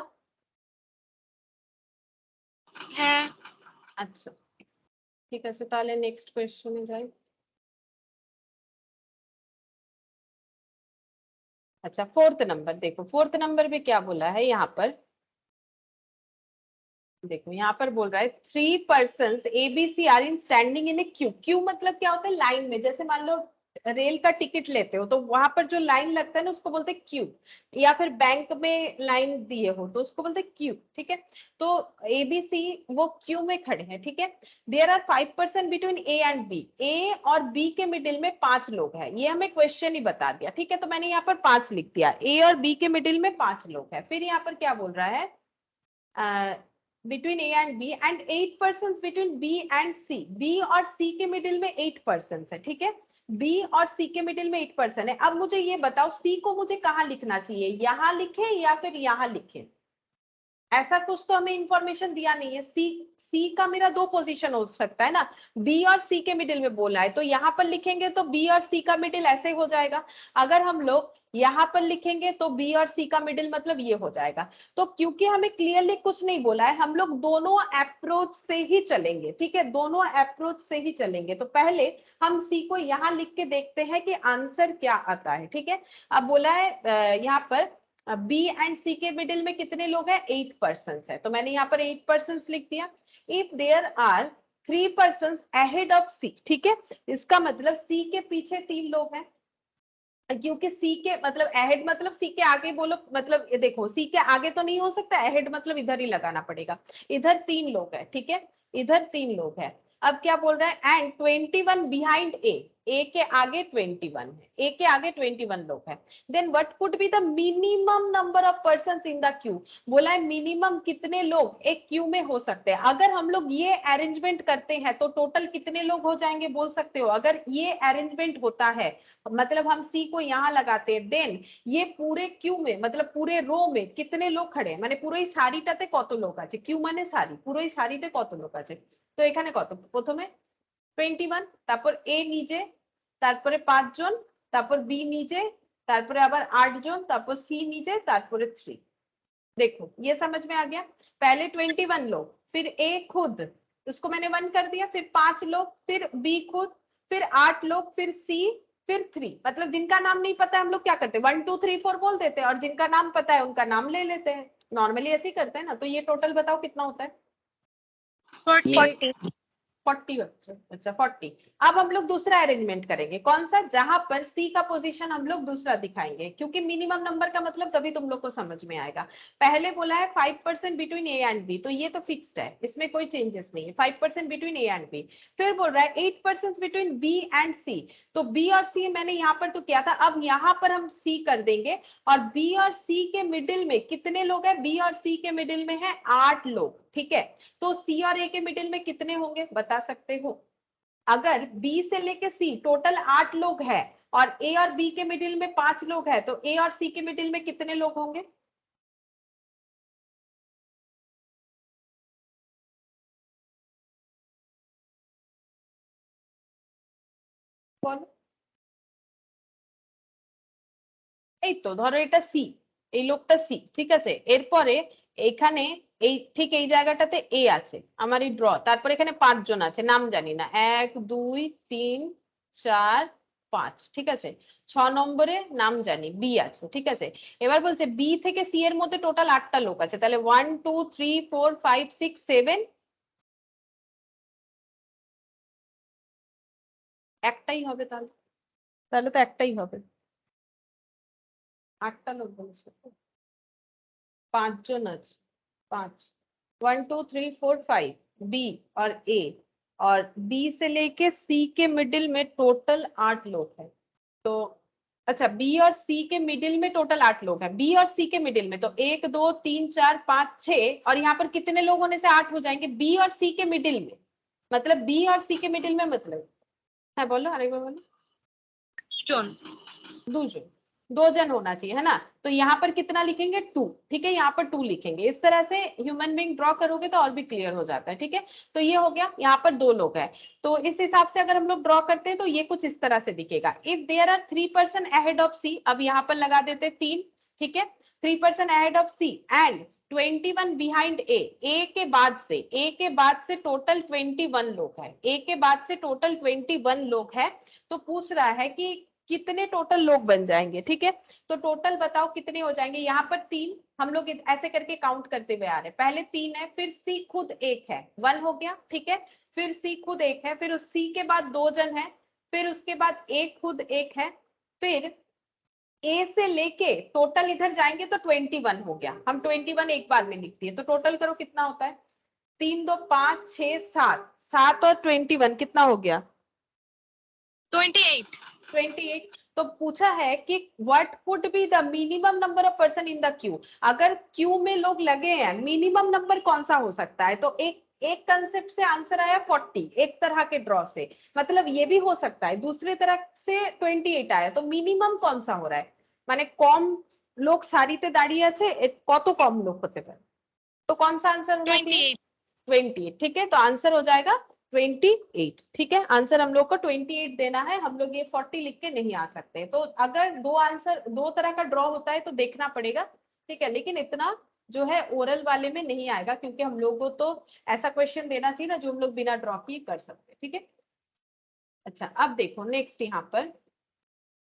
है। अच्छा, ঠিক আছে, তাহলে নেক্সট কোশ্চেনে যাই। अच्छा, 4th नंबर देखो, 4th नंबर में क्या बोला है यहाँ पर, देखो यहाँ पर बोल रहा है 3 persons ABC are in standing in a queue. Queue मतलब क्या होता है, लाइन में। जैसे मान लो रेल का टिकट लेते हो तो वहां पर जो लाइन लगता है ना, उसको बोलते हैं क्यू। या फिर बैंक में लाइन दिए हो तो उसको बोलते हैं क्यू, ठीक है। तो ABC वो क्यू में खड़े हैं, ठीक है। There are 5% between A and B. A और बी के मिडिल में 5 लोग हैं, ये हमें क्वेश्चन ही बता दिया, ठीक है। तो मैंने यहाँ पर 5 लिख दिया, ए और बी के मिडिल में 5 लोग हैं। फिर यहाँ पर क्या बोल रहा है, between A and B and 8 person between B and C. B और सी के मिडिल में 8 पर्सन है, ठीक है। बी और सी के मिडिल में 8 पर्सन है। अब मुझे ये बताओ, सी को मुझे कहाँ लिखना चाहिए, यहाँ लिखे या फिर यहाँ लिखे। ऐसा कुछ तो हमें इंफॉर्मेशन दिया नहीं है। सी का मेरा 2 पोजीशन हो सकता है ना, बी और सी के मिडिल में बोला है, तो यहाँ पर लिखेंगे तो बी और सी का मिडिल ऐसे हो जाएगा। अगर हम लोग यहाँ पर लिखेंगे तो बी और सी का मिडिल मतलब ये हो जाएगा। तो क्योंकि हमें क्लियरली कुछ नहीं बोला है, हम लोग दोनों अप्रोच से ही चलेंगे, ठीक है, दोनों अप्रोच से ही चलेंगे। तो पहले हम सी को यहाँ लिख के देखते हैं कि आंसर क्या आता है, ठीक है। अब बोला है यहाँ पर बी एंड सी के मिडिल में कितने लोग हैं? 8 पर्सन है, तो मैंने यहाँ पर 8 पर्सन लिख दिया। If there are 3 person ahead of C, ठीक है, इसका मतलब सी के पीछे 3 लोग हैं, क्योंकि सी के मतलब अहेड मतलब सी के आगे बोलो, मतलब ये देखो सी के आगे तो नहीं हो सकता, अहेड मतलब इधर ही लगाना पड़ेगा। इधर 3 लोग है, ठीक है, इधर 3 लोग है। अब क्या बोल रहा है? एंड 21 बिहाइंड ए के आगे 21 है, ए के आगे 21 लोग हैं। Then what could be the minimum number of persons in the queue? बोला है मिनिमम कितने लोग एक क्यू में हो सकते हैं। अगर हम लोग ये अरेंजमेंट करते हैं तो टोटल कितने लोग हो जाएंगे बोल सकते हो? अगर ये अरेंजमेंट होता है, मतलब हम सी को यहाँ लगाते हैं, देन ये पूरे क्यू में मतलब पूरे रो में कितने लोग खड़े हैं, মানে পুরো এই সারিটাতে কত লোক আছে, কিউ মানে সারি, পুরো এই সারিতে কত লোক আছে। তো এখানে কত? প্রথমে 21, তারপর এ নিজে, তারপরে 5 জন, তারপর বি নিজে, তারপরে আবার 8 জন, তারপর সি নিজে, তারপরে 3। देखो ये समझ में आ गया? पहले 21 लोग, फिर ए खुद, उसको मैंने 1 कर दिया, फिर 5 लोग, फिर बी खुद, फिर 8 लोग, फिर सी, फिर 3। मतलब जिनका नाम नहीं पता है हम लोग क्या करते हैं, 1 2 3 4 बोल देते हैं, और जिनका नाम पता है उनका नाम ले लेते हैं। नॉर्मली ऐसे ही करते हैं ना। तो ये टोटल बताओ कितना होता है? 40। 40। अच्छा 40। अब हम लोग दूसरा अरेंजमेंट करेंगे, कौन सा? जहां पर सी का पोजीशन हम लोग दूसरा दिखाएंगे, क्योंकि मिनिमम नंबर का मतलब तभी तुम लोग को समझ में आएगा। पहले बोला है 5% बिटवीन ए एंड बी, तो ये तो फिक्स्ड है, इसमें कोई चेंजेस नहीं है, 5% बिटवीन ए एंड बी। फिर बोल रहा है 8% बिटवीन बी एंड सी, तो बी और सी मैंने यहाँ पर तो किया था, अब यहाँ पर हम सी कर देंगे। और बी और सी के मिडिल में कितने लोग हैं? बी और सी के मिडिल में है 8 लोग, ठीक है। तो सी और ए के मिडिल में कितने होंगे बता सकते हो? अगर बी से लेके सी टोटल 8 लोग हैं और ए और बी के मिडिल में 5 लोग हैं, तो ए और सी के मिडिल में कितने लोग होंगे? बोलो। এই তো ধরো এটা সি, এই লোকটা সি, ঠিক আছে। এরপরে এখানে এই ঠিক এই জায়গাটাতে এ আছে আমার এই ড্র, তারপর এখানে 5 জন আছে, নাম জানি না, 1 2 3 4 5, ঠিক আছে। 6 নম্বরে নাম জানি বি আছে, ঠিক আছে। এবার বলছে বি থেকে সি এর মধ্যে টোটাল 8টা লোক আছে, তাহলে 1 2 3 4 5 6 7, একটাই হবে তাহলে, তাহলে তো একটাই হবে। 8টা লোক বলছে, 5 জন আছে, 5, 1 2 3 4 5, बी और ए, और बी से लेके सी के मिडिल में टोटल 8 लोग हैं। तो अच्छा बी और सी के मिडिल में टोटल 8 लोग हैं, बी और सी के मिडिल में, तो 1 2 3 4 5 6, और यहाँ पर कितने लोग होने से 8 हो जाएंगे? बी और सी के मिडिल में, मतलब बी और सी के मिडिल में, मतलब है, बोलो अरे बोलो। জন। 2 जन, 2 जन होना चाहिए, है ना। तो यहाँ पर कितना लिखेंगे? 2, ठीक है, यहाँ पर 2 लिखेंगे। इस तरह से ह्यूमन बीइंग ड्रॉ करोगे तो और भी क्लियर हो जाता है, ठीक है। तो ये हो गया, यहाँ पर 2 लोग हैं, तो इस हिसाब से अगर हम लोग ड्रॉ करते हैं तो ये कुछ इस तरह से दिखेगा। If there are 3 person ahead of C, अब यहाँ पर लगा देते 3, ठीक है, 3 person ahead of C and 21 behind A, A के बाद से, ए के बाद से टोटल 21 लोग हैं, ए के बाद से टोटल 21 लोग हैं। तो पूछ रहा है कि कितने टोटल लोग बन जाएंगे, ठीक है। तो टोटल बताओ कितने हो जाएंगे? यहाँ पर 3, हम लोग ऐसे करके काउंट करते हुए आ रहे हैं, पहले 3 है, फिर सी खुद 1 है, 1 हो गया, ठीक है। फिर सी खुद 1 है, फिर उस सी के बाद 2 जन है, फिर उसके बाद ए खुद 1 है, फिर ए से लेके टोटल इधर जाएंगे तो 21 हो गया, हम 21 एक बार में लिख दिए। तो टोटल करो कितना होता है? 3 2 5 6 7, 7 और 21 कितना हो गया? 28। 28। तो पूछा है कि what could be the minimum number of person in the Q? अगर क्यू में लोग लगे हैं, मिनिमम नंबर कौन सा हो सकता है? तो एक एक कंसेप्ट से आंसर आया 40, एक तरह के ड्रॉ से, मतलब ये भी हो सकता है। दूसरे तरह से 28 आया, तो मिनिमम कौन सा हो रहा है? মানে কম লোক সারিতে দাঁড়িয়ে আছে, কত কম লোক হতে পারে? तो कौन सा आंसर होना चाहिए? 28। 28, ठीक है। तो आंसर हो जाएगा 28, ठीक है। आंसर हम लोग को 28 देना है, हम लोग ये 40 लिख के नहीं आ सकते। तो अगर दो आंसर दो तरह का ड्रॉ होता है तो देखना पड़ेगा, ठीक है। लेकिन इतना जो है ओरल वाले में नहीं आएगा, क्योंकि हम लोग को तो ऐसा क्वेश्चन देना चाहिए ना जो हम लोग बिना ड्रॉ किए कर सकते, ठीक है। अच्छा अब देखो नेक्स्ट यहाँ पर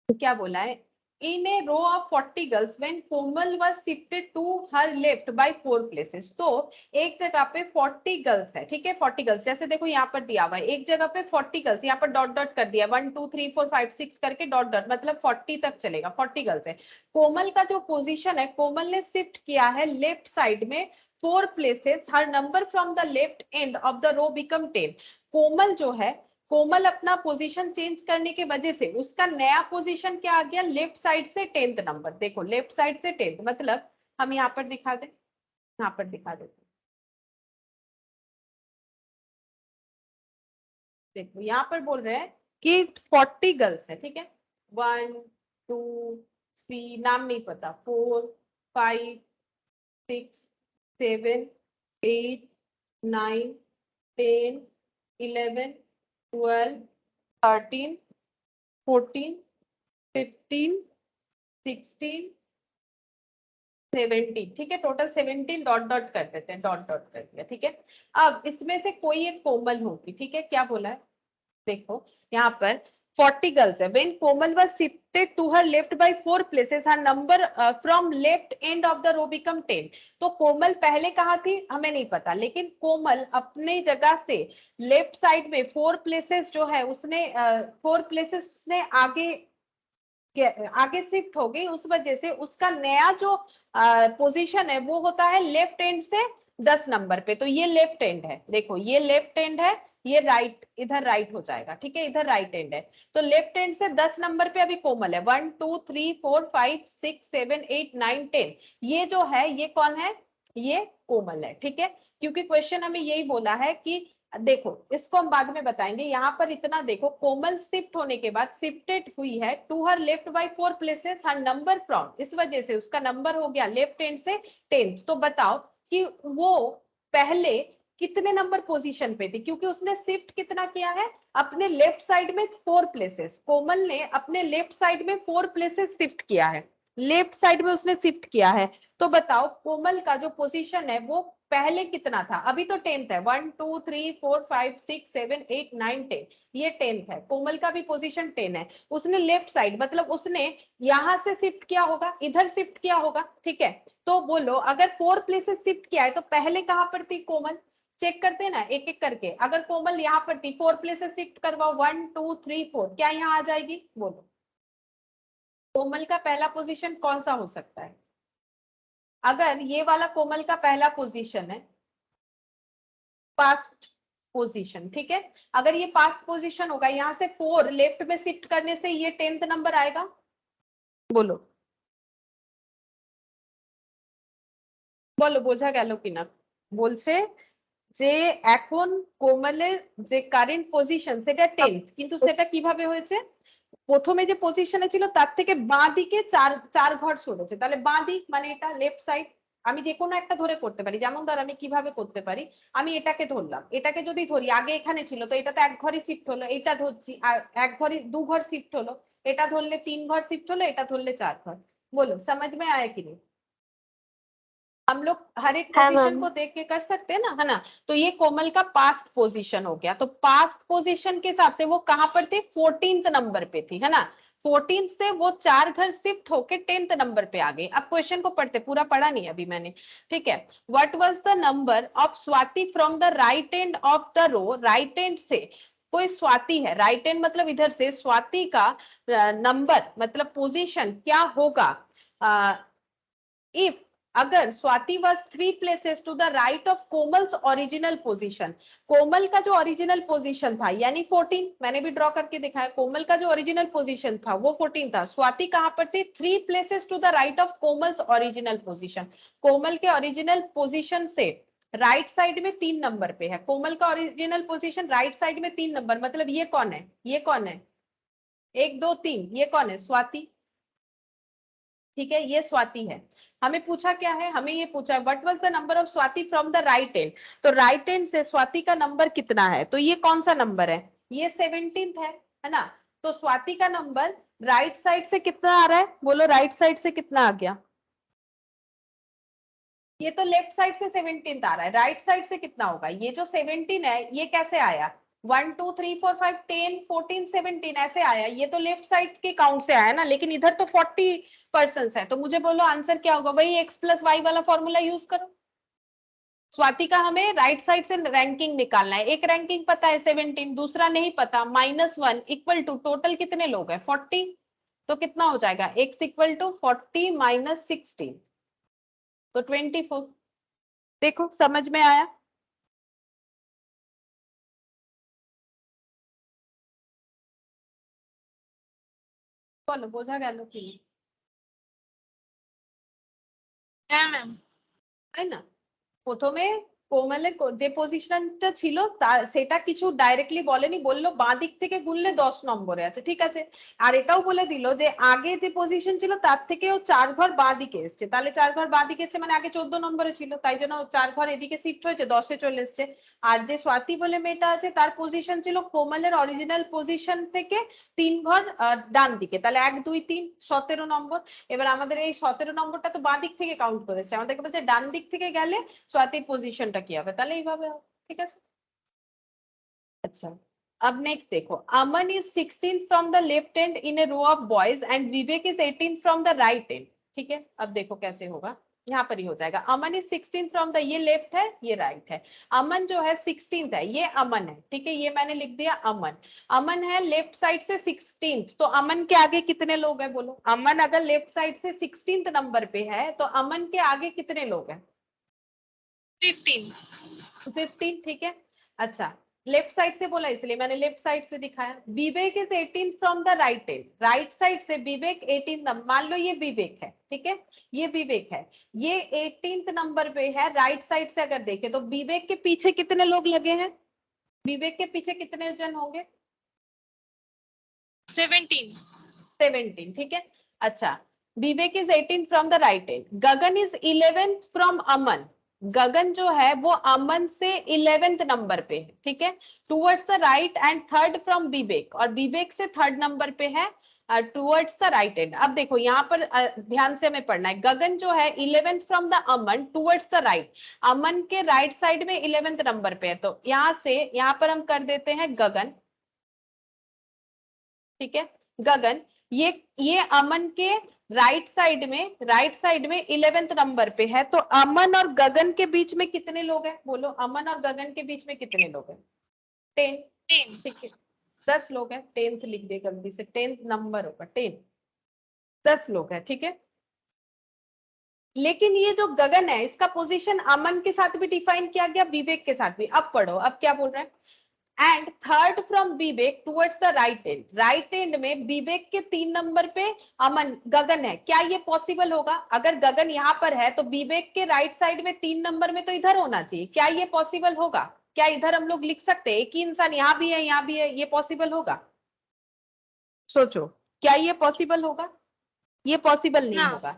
क्या बोला है, in a row of 40 girls when Komal was shifted to her left by 4 places। तो एक जगह पे 40 गर्ल्स है, ठीक है, 40 गर्ल्स, जैसे देखो यहाँ पर दिया हुआ है, एक जगह पे 40 गर्ल्स, यहाँ पर डॉट डॉट कर दिया 1 2 3 4 5 6 करके डॉट डॉट, मतलब 40 तक चलेगा, 40 गर्ल्स है। कोमल का जो पोजीशन है, कोमल ने शिफ्ट किया है लेफ्ट साइड में 4 places, her number from the left end of the row become 10। Komal जो है, कोमल अपना पोजीशन चेंज करने की वजह से उसका नया पोजीशन क्या आ गया, लेफ्ट साइड से 10th नंबर। देखो लेफ्ट साइड से 10th, मतलब हम यहाँ पर दिखा दें, यहाँ पर दिखा देते, देखो यहाँ पर बोल रहे हैं कि 40 गर्ल्स है, ठीक है, 1 2 3, नाम नहीं पता, 4 5 6 7 8 9 10 11 12 13 14 15 16 17, ठीक है, टोटल 17 डॉट डॉट कर देते हैं, डॉट डॉट कर दिया, ठीक है। अब इसमें से कोई एक कोमल होगी, ठीक है, क्या बोला है, देखो यहाँ पर 40 गर्ल्स है, when Komal was shifted to her left by 4 places, her number from left end of the row become 10। तो कोमल पहले कहाँ थी हमें नहीं पता, लेकिन कोमल अपनी जगह से लेफ्ट साइड में 4 प्लेसेस जो है उसने 4 प्लेसेस उसने आगे शिफ्ट हो गई, उस वजह से उसका नया जो पोजीशन है वो होता है लेफ्ट एंड से 10 नंबर पे। तो ये लेफ्ट एंड है, देखो ये लेफ्ट एंड है, ये राइट, इधर राइट हो जाएगा, ठीक है, इधर राइट एंड है। तो लेफ्ट एंड से 10 नंबर पे अभी कोमल है, 1 2 3 4 5 6 7 8 9 10, ये जो है ये कौन है, ये कोमल है, ठीक है। क्योंकि क्वेश्चन हमें यही बोला है कि देखो इसको हम बाद में बताएंगे, यहाँ पर इतना देखो, कोमल शिफ्ट होने के बाद शिफ्टेड हुई है to her left by 4 places, her number from, इस वजह से उसका नंबर हो गया लेफ्ट हैंड से 10th। तो बताओ कि वो पहले कितने नंबर पोजीशन पे थी, क्योंकि उसने शिफ्ट कितना किया है, अपने लेफ्ट साइड में 4 प्लेसेस, कोमल ने अपने लेफ्ट साइड में 4 प्लेसेस शिफ्ट किया है, लेफ्ट साइड में उसने शिफ्ट किया है। तो बताओ कोमल का जो पोजीशन है वो पहले कितना था, अभी तो 10th है, 1 2 3 4 5 6 7 8 9 10, ये 10th है, कोमल का भी पोजीशन 10 है। उसने लेफ्ट साइड मतलब उसने यहां से शिफ्ट किया होगा, इधर शिफ्ट किया होगा, ठीक है। तो बोलो अगर 4 प्लेसेस शिफ्ट किया है तो पहले कहां पर थी कोमल, चेक करते हैं ना एक एक करके। अगर कोमल यहाँ पर थी, 4 प्लेसेस शिफ्ट करवाओ, 1 2 3 4, क्या यहाँ आ जाएगी, बोलो कोमल का पहला पोजीशन कौन सा हो सकता है। अगर ये वाला कोमल का पहला पोजीशन है, पास्ट पोजीशन, ठीक है, अगर ये पास्ट पोजीशन होगा, यहाँ से 4 लेफ्ट में शिफ्ट करने से ये 10th नंबर आएगा, बोलो বলো, বোঝা গেল কিনা। বলছে যে এখন কোমলের যে কারেন্ট পজিশন সেটা 10th, কিন্তু সেটা কিভাবে হয়েছে, প্রথমে যে পজিশনে ছিল তার থেকে বাঁ দিকে চার চার ঘর সরেছে, তাহলে বাঁ দিক মানে এটা লেফট সাইড। আমি যে কোনো একটা ধরে করতে পারি, যেমন ধর আমি কিভাবে করতে পারি, আমি এটাকে ধরলাম, এটাকে যদি ধরি আগে এখানে ছিল তো এটা তো এক ঘরে শিফট হলো, এটা ধরছি আর এক ঘরে 2 ঘর শিফট হলো, এটা ধরলে 3 ঘর শিফট হলো, এটা ধরলে 4 ঘর। बोलो समझ में आया कि नहीं, हम लोग हर एक हाँ पोजीशन मैम। को देख के कर सकते हैं ना, है ना। तो ये कोमल का पास्ट पोजीशन हो गया, तो पास्ट पोजीशन के हिसाब से वो कहां पर थी, 14th नंबर पे थी, है ना। 14th से वो 4 घर शिफ्ट होके 10th नंबर पे आ गई। अब क्वेश्चन को पढ़ते, पूरा पढ़ा नहीं अभी मैंने, ठीक है। What was the number of Swati from the right end of the row, right end से कोई स्वाति है, राइट एंड मतलब इधर से स्वाति का नंबर मतलब पोजीशन क्या होगा, इफ अगर Swati was 3 places to the right of Komal's original position, Komal का जो ओरिजिनल पोजीशन था यानी 14, मैंने भी ड्रॉ करके दिखाया, कोमल का जो ओरिजिनल पोजीशन था वो 14 था, स्वाति कहां पर थी, 3 places to the right of Komal's original position, Komal के ओरिजिनल पोजीशन से राइट साइड में 3 नंबर पे है, कोमल का ओरिजिनल पोजीशन राइट साइड में 3 नंबर, मतलब ये कौन है, ये कौन है, 1 2 3, ये कौन है, स्वाति, ठीक है, ये स्वाति है। हमें पूछा क्या है, हमें ये पूछा है what was the number of Swati from the right and, तो राइट एंड से स्वाति का नंबर कितना है, तो ये कौन सा नंबर है, ये 17th है ना। तो स्वाति का नंबर राइट साइड से कितना आ रहा है, बोलो राइट साइड से कितना आ गया, ये तो लेफ्ट साइड से 17th आ रहा है, राइट साइड से कितना होगा, ये जो 17 है ये कैसे आया, 1 2 3 4 5 10 14 17 ऐसे आया, ये तो लेफ्ट साइड के काउंट से आया ना, लेकिन इधर तो 40 पर्सन है, तो मुझे बोलो आंसर क्या होगा, वही x प्लस वाई वाला फॉर्मूला यूज करो। स्वाति का हमें राइट साइड से रैंकिंग निकालना है, एक रैंकिंग पता है 17, दूसरा नहीं पता, -1 इक्वल टू टोटल कितने लोग हैं 40, तो कितना हो जाएगा x इक्वल टू 40 माइनस 16, तो 24। देखो समझ में आया। बोलो বোঝা গেল কি? হ্যাঁ ম্যাম। তাই না? প্রথমে কোমলের যে পজিশনটা ছিল সেটা কিছু ডাইরেক্টলি বলেনি, বললো বাঁ দিক থেকে গুনলে 10 নম্বরে আছে, ঠিক আছে। আর এটাও বলে দিল যে আগে যে পজিশন ছিল তার থেকেও 4 ঘর বাঁ দিকে এসছে, তাহলে 4 ঘর বাঁ দিকে এসছে মানে আগে 14 নম্বরে ছিল, তাই জন্য 4 ঘর এদিকে শিফট হয়েছে, 10-এ চলে এসছে। আর যে স্বাতি বলে মেয়েটা আছে তার পজিশন ছিল কোমলের অরিজিনাল পজিশন থেকে 3 ঘর ডান দিকে, তাহলে 1 2 3 17 নম্বর। এবার আমাদের এই 17 নম্বরটা তো বাঁ দিক থেকে কাউন্ট করেছে, আমাদেরকে বলছে ডান দিক থেকে গেলে स्वाति पोजीशनটা কি হবে, তাহলে এইভাবে হবে, ঠিক আছে। আচ্ছা, अब नेक्स्ट देखो, Aman is 16th from the left end in a row of boys and Vivek is 18th from the right end, ठीक है। अब देखो कैसे होगा, यहाँ पर ही हो जाएगा, अमन इज 16th फ्रॉम द, ये लेफ्ट है ये राइट है, अमन जो है 16th है, ये अमन है, ठीक है, ये मैंने लिख दिया अमन। अमन है लेफ्ट साइड से 16th, तो अमन के आगे कितने लोग हैं बोलो, अमन अगर लेफ्ट साइड से 16th नंबर पे है तो अमन के आगे कितने लोग हैं 15। ठीक है। अच्छा, लेफ्ट साइड से बोला इसलिए मैंने लेफ्ट साइड से दिखाया। Vivek is 18th from the right end, right side से विवेक 18th, मान लो ये विवेक है, ठीक है, ये विवेक है, ये 18th नंबर पे है, राइट साइड से अगर देखें तो विवेक के पीछे कितने लोग लगे हैं, विवेक के पीछे कितने जन होंगे 17, ठीक है। अच्छा, Vivek is 18th from the right end, Gagan is 11th from Aman, Gagan जो है वो अमन से 11th नंबर पे है, ठीक है, towards the right end third from Vivek, और विवेक से थर्ड नंबर पे है टुवर्ड्स द राइट एंड। अब देखो यहाँ पर ध्यान से हमें पढ़ना है, गगन जो है 11th from the Aman towards the right, Aman के राइट साइड में 11th नंबर पे है, तो यहाँ से यहाँ पर हम कर देते हैं गगन, ठीक है, गगन, ये अमन के राइट साइड में 11th नंबर पे है, तो अमन और गगन के बीच में कितने लोग हैं बोलो, अमन और गगन के बीच में कितने लोग हैं 10, ठीक है, 10 लोग हैं, 10th लिख दे गलती से, 10th नंबर होगा 10, 10 लोग हैं, ठीक है। लेकिन ये जो गगन है इसका पोजीशन अमन के साथ भी डिफाइन किया गया, विवेक के साथ भी। अब पढ़ो, अब क्या बोल रहे हैं, and third from Vivek towards the right end, right and में विवेक के 3 नंबर पे अमन गगन है, क्या ये पॉसिबल होगा, अगर गगन यहाँ पर है तो विवेक के राइट साइड में 3 नंबर में तो इधर होना चाहिए, क्या ये पॉसिबल होगा, क्या इधर हम लोग लिख सकते हैं एक ही इंसान यहाँ भी है यहाँ भी है, ये पॉसिबल होगा, सोचो क्या ये पॉसिबल होगा, ये पॉसिबल नहीं होगा,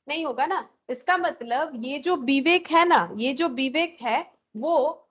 नहीं होगा ना। इसका मतलब ये जो विवेक है ना, ये जो विवेक है वो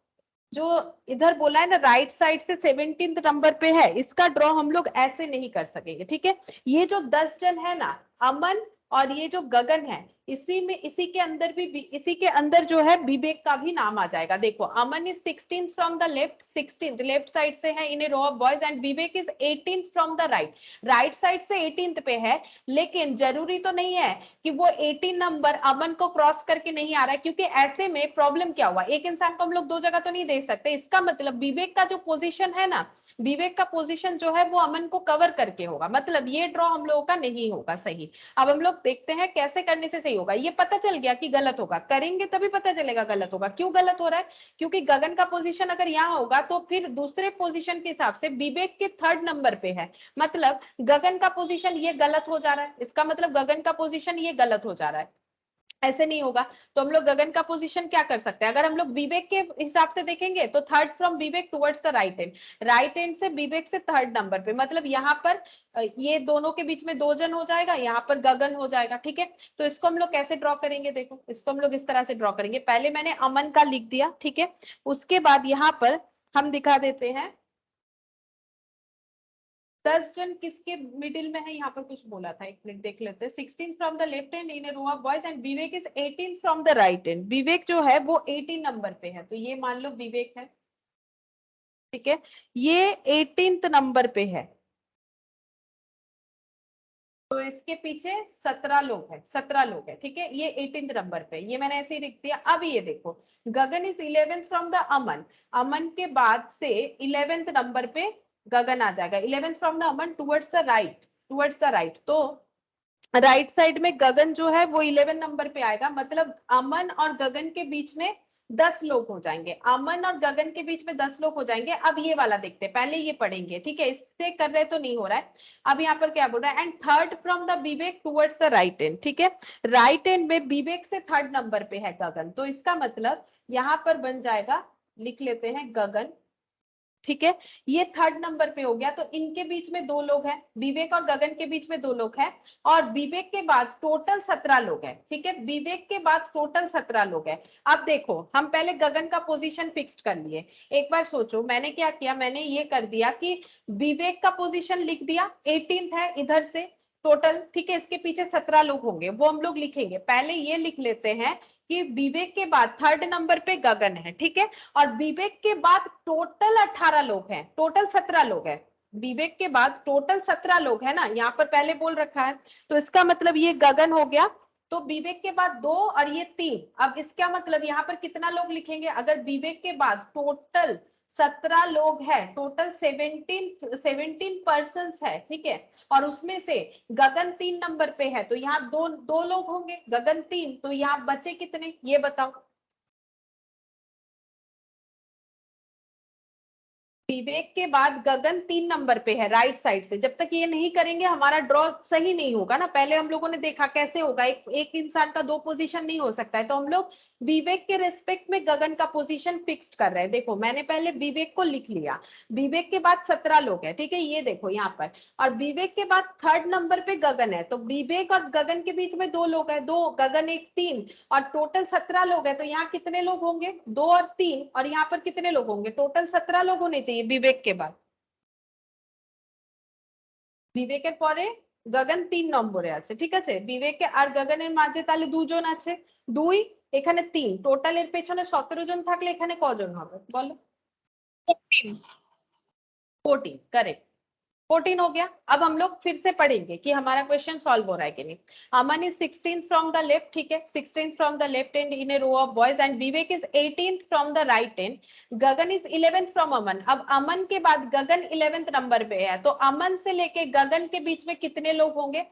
जो इधर बोला है ना राइट साइड से 17th नंबर पे है, इसका ड्रॉ हम लोग ऐसे नहीं कर सकेंगे, ठीक है। ये जो 10 जन है ना, अमन और ये जो गगन है, इसी में इसी के अंदर भी इसी के अंदर जो है विवेक का भी नाम आ जाएगा। देखो Aman is 16th from the left, 16th left side से है in a row of boys, and Vivek is 18th from the right, right side से 18th पे है, लेकिन जरूरी तो नहीं है कि वो 18 नंबर अमन को क्रॉस करके नहीं आ रहा है, क्योंकि ऐसे में प्रॉब्लम क्या हुआ, एक इंसान को हम लोग 2 जगह तो नहीं देख सकते, इसका मतलब विवेक का जो पोजीशन है ना, विवेक का पोजीशन जो है वो अमन को कवर करके होगा, मतलब ये ड्रॉ हम लोगों का नहीं होगा सही। अब हम लोग देखते हैं कैसे करने से सही होगा, ये पता चल गया कि गलत होगा, करेंगे तभी पता चलेगा गलत होगा, क्यों गलत हो रहा है, क्योंकि गगन का पोजीशन अगर यहाँ होगा तो फिर दूसरे पोजीशन के हिसाब से विवेक के 3rd नंबर पे है, मतलब गगन का पोजीशन ये गलत हो जा रहा है, इसका मतलब गगन का पोजीशन ये गलत हो जा रहा है, ऐसे नहीं होगा। तो हम लोग गगन का पोजीशन क्या कर सकते हैं, अगर हम लोग विवेक के हिसाब से देखेंगे तो third from Vivek towards the right end, right end से विवेक से 3rd नंबर पे, मतलब यहाँ पर ये दोनों के बीच में 2 जन हो जाएगा, यहाँ पर गगन हो जाएगा, ठीक है। तो इसको हम लोग कैसे ड्रॉ करेंगे, देखो इसको हम लोग इस तरह से ड्रॉ करेंगे, पहले मैंने अमन का लिख दिया, ठीक है, उसके बाद यहाँ पर हम दिखा देते हैं 10 जन किसके मिडिल में है, यहाँ पर कुछ बोला था, एक मिनट देख लेते हैं, 16 from the left end in a row of boys and Vivek is 18 from the right end, Vivek जो है वो 18 नंबर पे है, तो ये मान लो विवेक है, ठीक है, ये 18th नंबर पे है, तो इसके पीछे 17 लोग हैं, 17 लोग हैं, ठीक है, ये 18th नंबर पे, ये मैंने ऐसे ही लिख दिया। अब ये देखो, गगन इज 11th फ्रॉम द अमन, अमन के बाद से 11th नंबर पे गगन आ जाएगा, 11th from the Aman towards the right, towards the right, तो राइट साइड में गगन जो है वो 11 नंबर पे आएगा, मतलब अमन और गगन के बीच में 10 लोग हो जाएंगे, अमन और गगन के बीच में 10 लोग हो जाएंगे। अब ये वाला देखते हैं, पहले ये पढ़ेंगे, ठीक है, इससे कर रहे तो नहीं हो रहा है। अब यहाँ पर क्या बोल रहा है, and third from the Vivek towards the right end, ठीक है, राइट एंड में विवेक से थर्ड नंबर पे है गगन, तो इसका मतलब यहाँ पर बन जाएगा, लिख लेते हैं गगन, ठीक है, ये थर्ड नंबर पे हो गया, तो इनके बीच में 2 लोग हैं, विवेक और गगन के बीच में 2 लोग हैं, और विवेक के बाद टोटल 17 लोग हैं, ठीक है, विवेक के बाद टोटल 17 लोग हैं। अब देखो, हम पहले गगन का पोजीशन फिक्स्ड कर लिए, एक बार सोचो, मैंने क्या किया, मैंने ये कर दिया कि विवेक का पोजीशन लिख दिया, 18th है इधर से टोटल, ठीक है, इसके पीछे 17 लोग होंगे, वो हम लोग लिखेंगे, पहले ये लिख लेते हैं कि विवेक के बाद थर्ड नंबर पे गगन है, ठीक है, और विवेक के बाद टोटल 18 लोग हैं, टोटल 17 लोग हैं, विवेक के बाद टोटल 17 लोग हैं ना, यहाँ पर पहले बोल रखा है, तो इसका मतलब ये गगन हो गया, तो विवेक के बाद 2 और ये 3, अब इसका मतलब यहाँ पर कितना लोग लिखेंगे, अगर विवेक के बाद टोटल 17 लोग हैं, टोटल 17 पर्सन्स है, ठीक है, और उसमें से गगन 3 नंबर पे है, तो यहाँ दो लोग होंगे, गगन 3, तो यहाँ बचे कितने ये बताओ। विवेक के बाद गगन 3 नंबर पे है राइट साइड से, जब तक ये नहीं करेंगे हमारा ड्रॉ सही नहीं होगा ना, पहले हम लोगों ने देखा कैसे होगा, एक इंसान का 2 पोजीशन नहीं हो सकता है, तो हम लोग विवेक के रेस्पेक्ट में गगन का पोजीशन फिक्स्ड कर रहे हैं। देखो मैंने पहले विवेक को लिख लिया, विवेक के बाद 17 लोग हैं, ठीक है, ये देखो यहाँ पर, और विवेक के बाद थर्ड नंबर पे गगन है, तो विवेक और गगन के बीच में 2 लोग हैं, 2 गगन 1 3, और टोटल 17 लोग हैं, तो यहाँ कितने लोग होंगे, 2 और 3, और यहाँ पर कितने लोग होंगे, टोटल 17 लोग होने चाहिए विवेक के बाद, বিবেকের পরে গগন 3 নম্বরে আছে, ঠিক আছে, বিবেকে আর গগনের মাঝে তাহলে দুজন আছে, 2 এখানে 3, টোটাল এর পেছনে 17 জন থাকলে এখানে কজন হবে বলো, 14। 14, करेक्ट, 14 हो गया। अब हम लोग फिर से पढ़ेंगे कि हमारा क्वेश्चन सॉल्व हो रहा है कि नहीं। Aman is 16th from the left, ठीक है, 16th from the left end in a row of boys, and Vivek is 18th from the right end, Gagan is 11th from Aman. अब अमन के बाद गगन 11th नंबर पे है, तो अमन से लेके गगन के बीच में कितने लोग होंगे,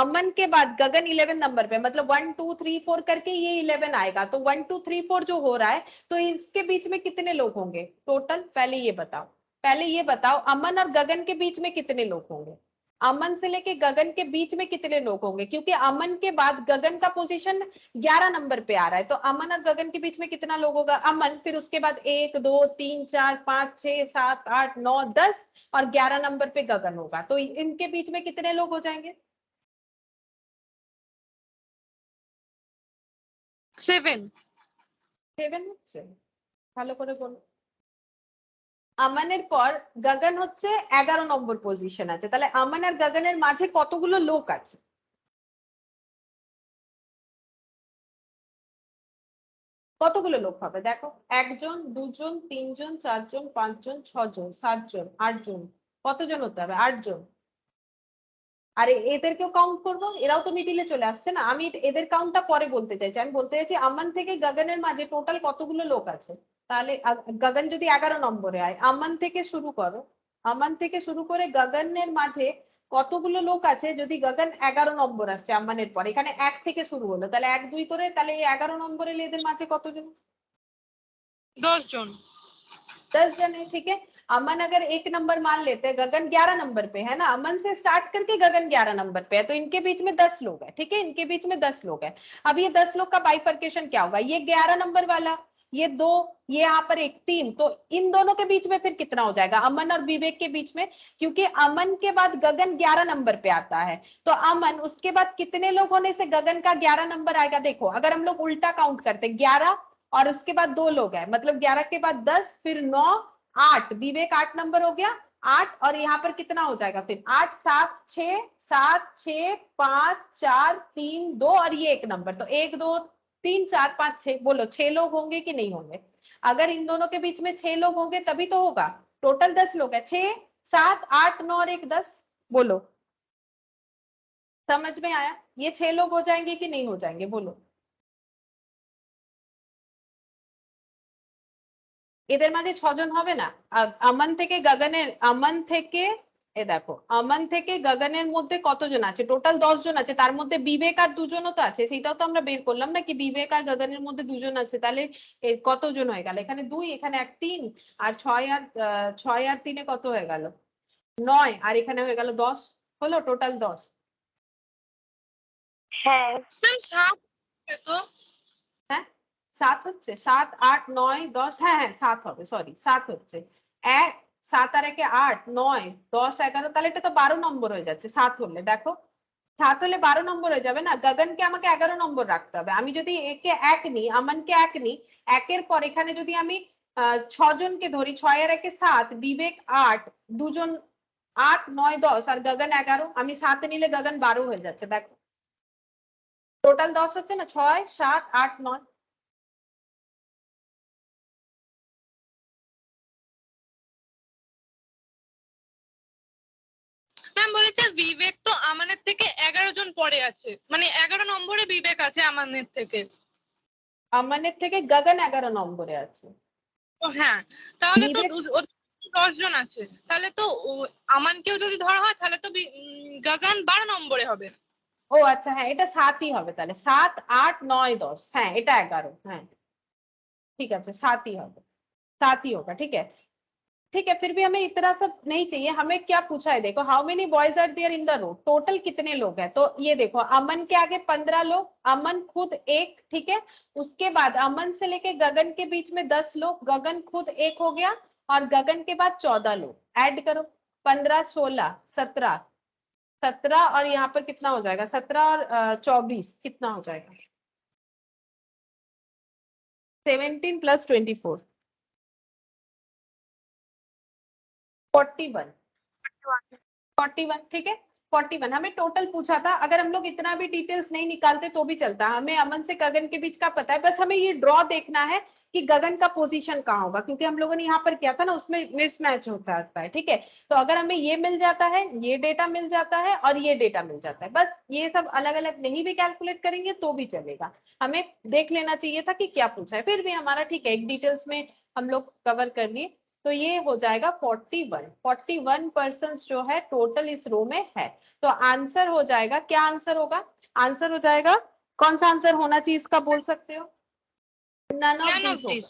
अमन के बाद गगन 11th नंबर पे, मतलब 1 2 3 4 करके ये 11 आएगा, तो 1 2 3 4 जो हो रहा है, तो इसके बीच में कितने लोग होंगे टोटल, पहले ये बताओ, पहले ये बताओ अमन और गगन के बीच में कितने लोग होंगे, अमन से लेके गगन के बीच में कितने लोग होंगे, क्योंकि अमन के बाद गगन का पोजीशन 11 नंबर पे आ रहा है, तो अमन और गगन के बीच में कितना लोग होगा, अमन, फिर उसके बाद 1 2 3 4 5 6 7 8 9 10 और 11 नंबर पे गगन होगा, तो इनके बीच में कितने लोग हो जाएंगे, 7। 7 হচ্ছে, ভালো করে বলো। আমানের পর গগন হচ্ছে 11 নম্বর পজিশন আছে, তাহলে আমান আর গগনের মাঝে কতগুলো লোক আছে, কতগুলো লোক হবে দেখো, 1 জন 2 জন 3 জন 4 জন 5 জন 6 জন 7 জন 8 জন, কতজন হতে হবে, 8 জন। আরে এদেরকেও কাউন্ট করবো, এরাও তো মিডিলে চলে আসছে না, আমি এদের কাউন্টটা পরে বলতে চাইছি, আমি বলতে চাইছি আমান থেকে গগনের মাঝে টোটাল কতগুলো লোক আছে, তাহলে গগন যদি 11 নম্বরে হয়, আমান থেকে শুরু করো, আমান থেকে শুরু করে গগনের মাঝে কতগুলো লোক আছে, যদি গগন 11 নম্বর আসছে আম্মানের পর, এখানে 1 থেকে শুরু হলো, তাহলে 1 2 করে, তাহলে এই 11 নম্বরে এদের মাঝে কতজন, 10 জন। 10 जन है, ठीक है। अमन अगर 1 नंबर मान लेते हैं, गगन 11 नंबर पे है ना, अमन से स्टार्ट करके गगन 11 नंबर पे है, तो इनके बीच में 10 लोग हैं, ठीक है, इनके बीच में 10 लोग हैं। अब ये 10 लोग का बाइफर्केशन क्या होगा, ये 11 नंबर वाला, ये 2, ये यहाँ पर 1 3, तो इन दोनों के बीच में फिर कितना हो जाएगा, अमन और विवेक के बीच में, क्योंकि अमन के बाद गगन 11 नंबर पे आता है, तो अमन उसके बाद कितने लोग होने से गगन का 11 नंबर आएगा, देखो अगर हम लोग उल्टा काउंट करते 11 और उसके बाद 2 लोग हैं, मतलब 11 के बाद 10 फिर 9 8, विवेक 8 नंबर हो गया, 8 और यहाँ पर कितना हो जाएगा फिर 8 7 6 7 6 5 4 3 2 और ये 1 नंबर, तो 1 2 3 4 5 6, बोलो 6 लोग होंगे कि नहीं होंगे, अगर इन दोनों के बीच में 6 लोग होंगे तभी तो होगा, टोटल 10 लोग है, 6 7 8 9 और 1 10, बोलो समझ में आया? ये 6 लोग हो जाएंगे कि नहीं हो जाएंगे, बोलो। এদের মাঝে 6 জন হবে না? আমান থেকে গগনের, আমান থেকে এ দেখো আমান থেকে গগনের মধ্যে কতজন আছে? টোটাল 10 জন আছে, তার মধ্যে বিবেক আর দুজনও তো আছে, সেটাও তো আমরা বের করলাম না কি বিবেক আর গগনের মধ্যে দুজন আছে, তাহলে কতজন হয়ে গেল? এখানে 2, এখানে 1 3, আর 6 আর 3 কত হয়ে গেল? 9, আর এখানে হয়ে গেল 10, হলো টোটাল 10। হ্যাঁ ম্যাম 7 তো হ্যাঁ 7 হচ্ছে, 7 8 9 10, হ্যাঁ হ্যাঁ 7 হবে, সরি 7 হচ্ছে। 1 7 আর 1 8 9 10 11, তাহলে এটা তো 12 নম্বর হয়ে যাচ্ছে 7 হলে। দেখো 7 হলে 12 নম্বর হয়ে যাবে না? গগনকে আমাকে 11 নম্বর রাখতে হবে। আমি যদি একে 1 নিই, আমানকে 1 নিই, 1 এর পর এখানে যদি আমি 6 জনকে ধরি, 6 এর 1 7, বিবেক 8, দুজন 8 9 10 আর গগন 11, আমি 7 নিলে গগন 12 হয়ে যাচ্ছে। দেখো টোটাল 10 হচ্ছে না, 6 7 8 9। ম্যাম বলেছে বিবেক তো আমানের থেকে 11 জন পরে আছে, মানে 11 নম্বরে বিবেক আছে আমানের থেকে। আমানের থেকে গগন 11 নম্বরে আছে। তো হ্যাঁ তাহলে তো বিবেক 10 জন আছে, তাহলে তো আমানকেও যদি ধরা হয় তাহলে তো গগন 12 নম্বরে হবে। ও আচ্ছা, হ্যাঁ এটা 7ই হবে তাহলে, 7 8 9 10, হ্যাঁ এটা 11, হ্যাঁ ঠিক আছে 7ই হবে, 7 ही होगा। ठीक है ठीक है, फिर भी हमें इतना सब नहीं चाहिए। हमें क्या पूछा है, देखो how many boys are there in the row, total कितने लोग हैं? तो ये देखो अमन के आगे 15 लोग, अमन खुद एक, ठीक है। उसके बाद अमन से लेके गगन के बीच में 10 लोग, गगन खुद एक हो गया, और गगन के बाद 14 लोग, ऐड करो 15 16 17, 17 और यहाँ पर कितना हो जाएगा, 17 और 24 कितना हो जाएगा, 17 + 24 41, 41 ठीक है। 41 हमें टोटल पूछा था, अगर हम लोग इतना भी डिटेल्स नहीं निकालते तो भी चलता, हमें अमन से गगन के बीच का पता है, बस हमें ये ड्रॉ देखना है कि गगन का पोजीशन कहाँ होगा, क्योंकि हम लोगों ने यहाँ पर किया था ना, उसमें मिसमैच होता है। ठीक है, तो अगर हमें ये मिल जाता है, ये डेटा मिल जाता है और ये डेटा मिल जाता है, बस ये सब अलग अलग नहीं भी कैलकुलेट करेंगे तो भी चलेगा, हमें देख लेना चाहिए था कि क्या पूछा है। फिर भी हमारा ठीक है, एक डिटेल्स में हम लोग कवर कर लिए। तो ये हो जाएगा 41 पर्सन जो है टोटल इस रो में है। तो आंसर हो जाएगा, क्या आंसर होगा? आंसर हो जाएगा, कौन सा आंसर होना चाहिए इसका, बोल सकते हो? None of this.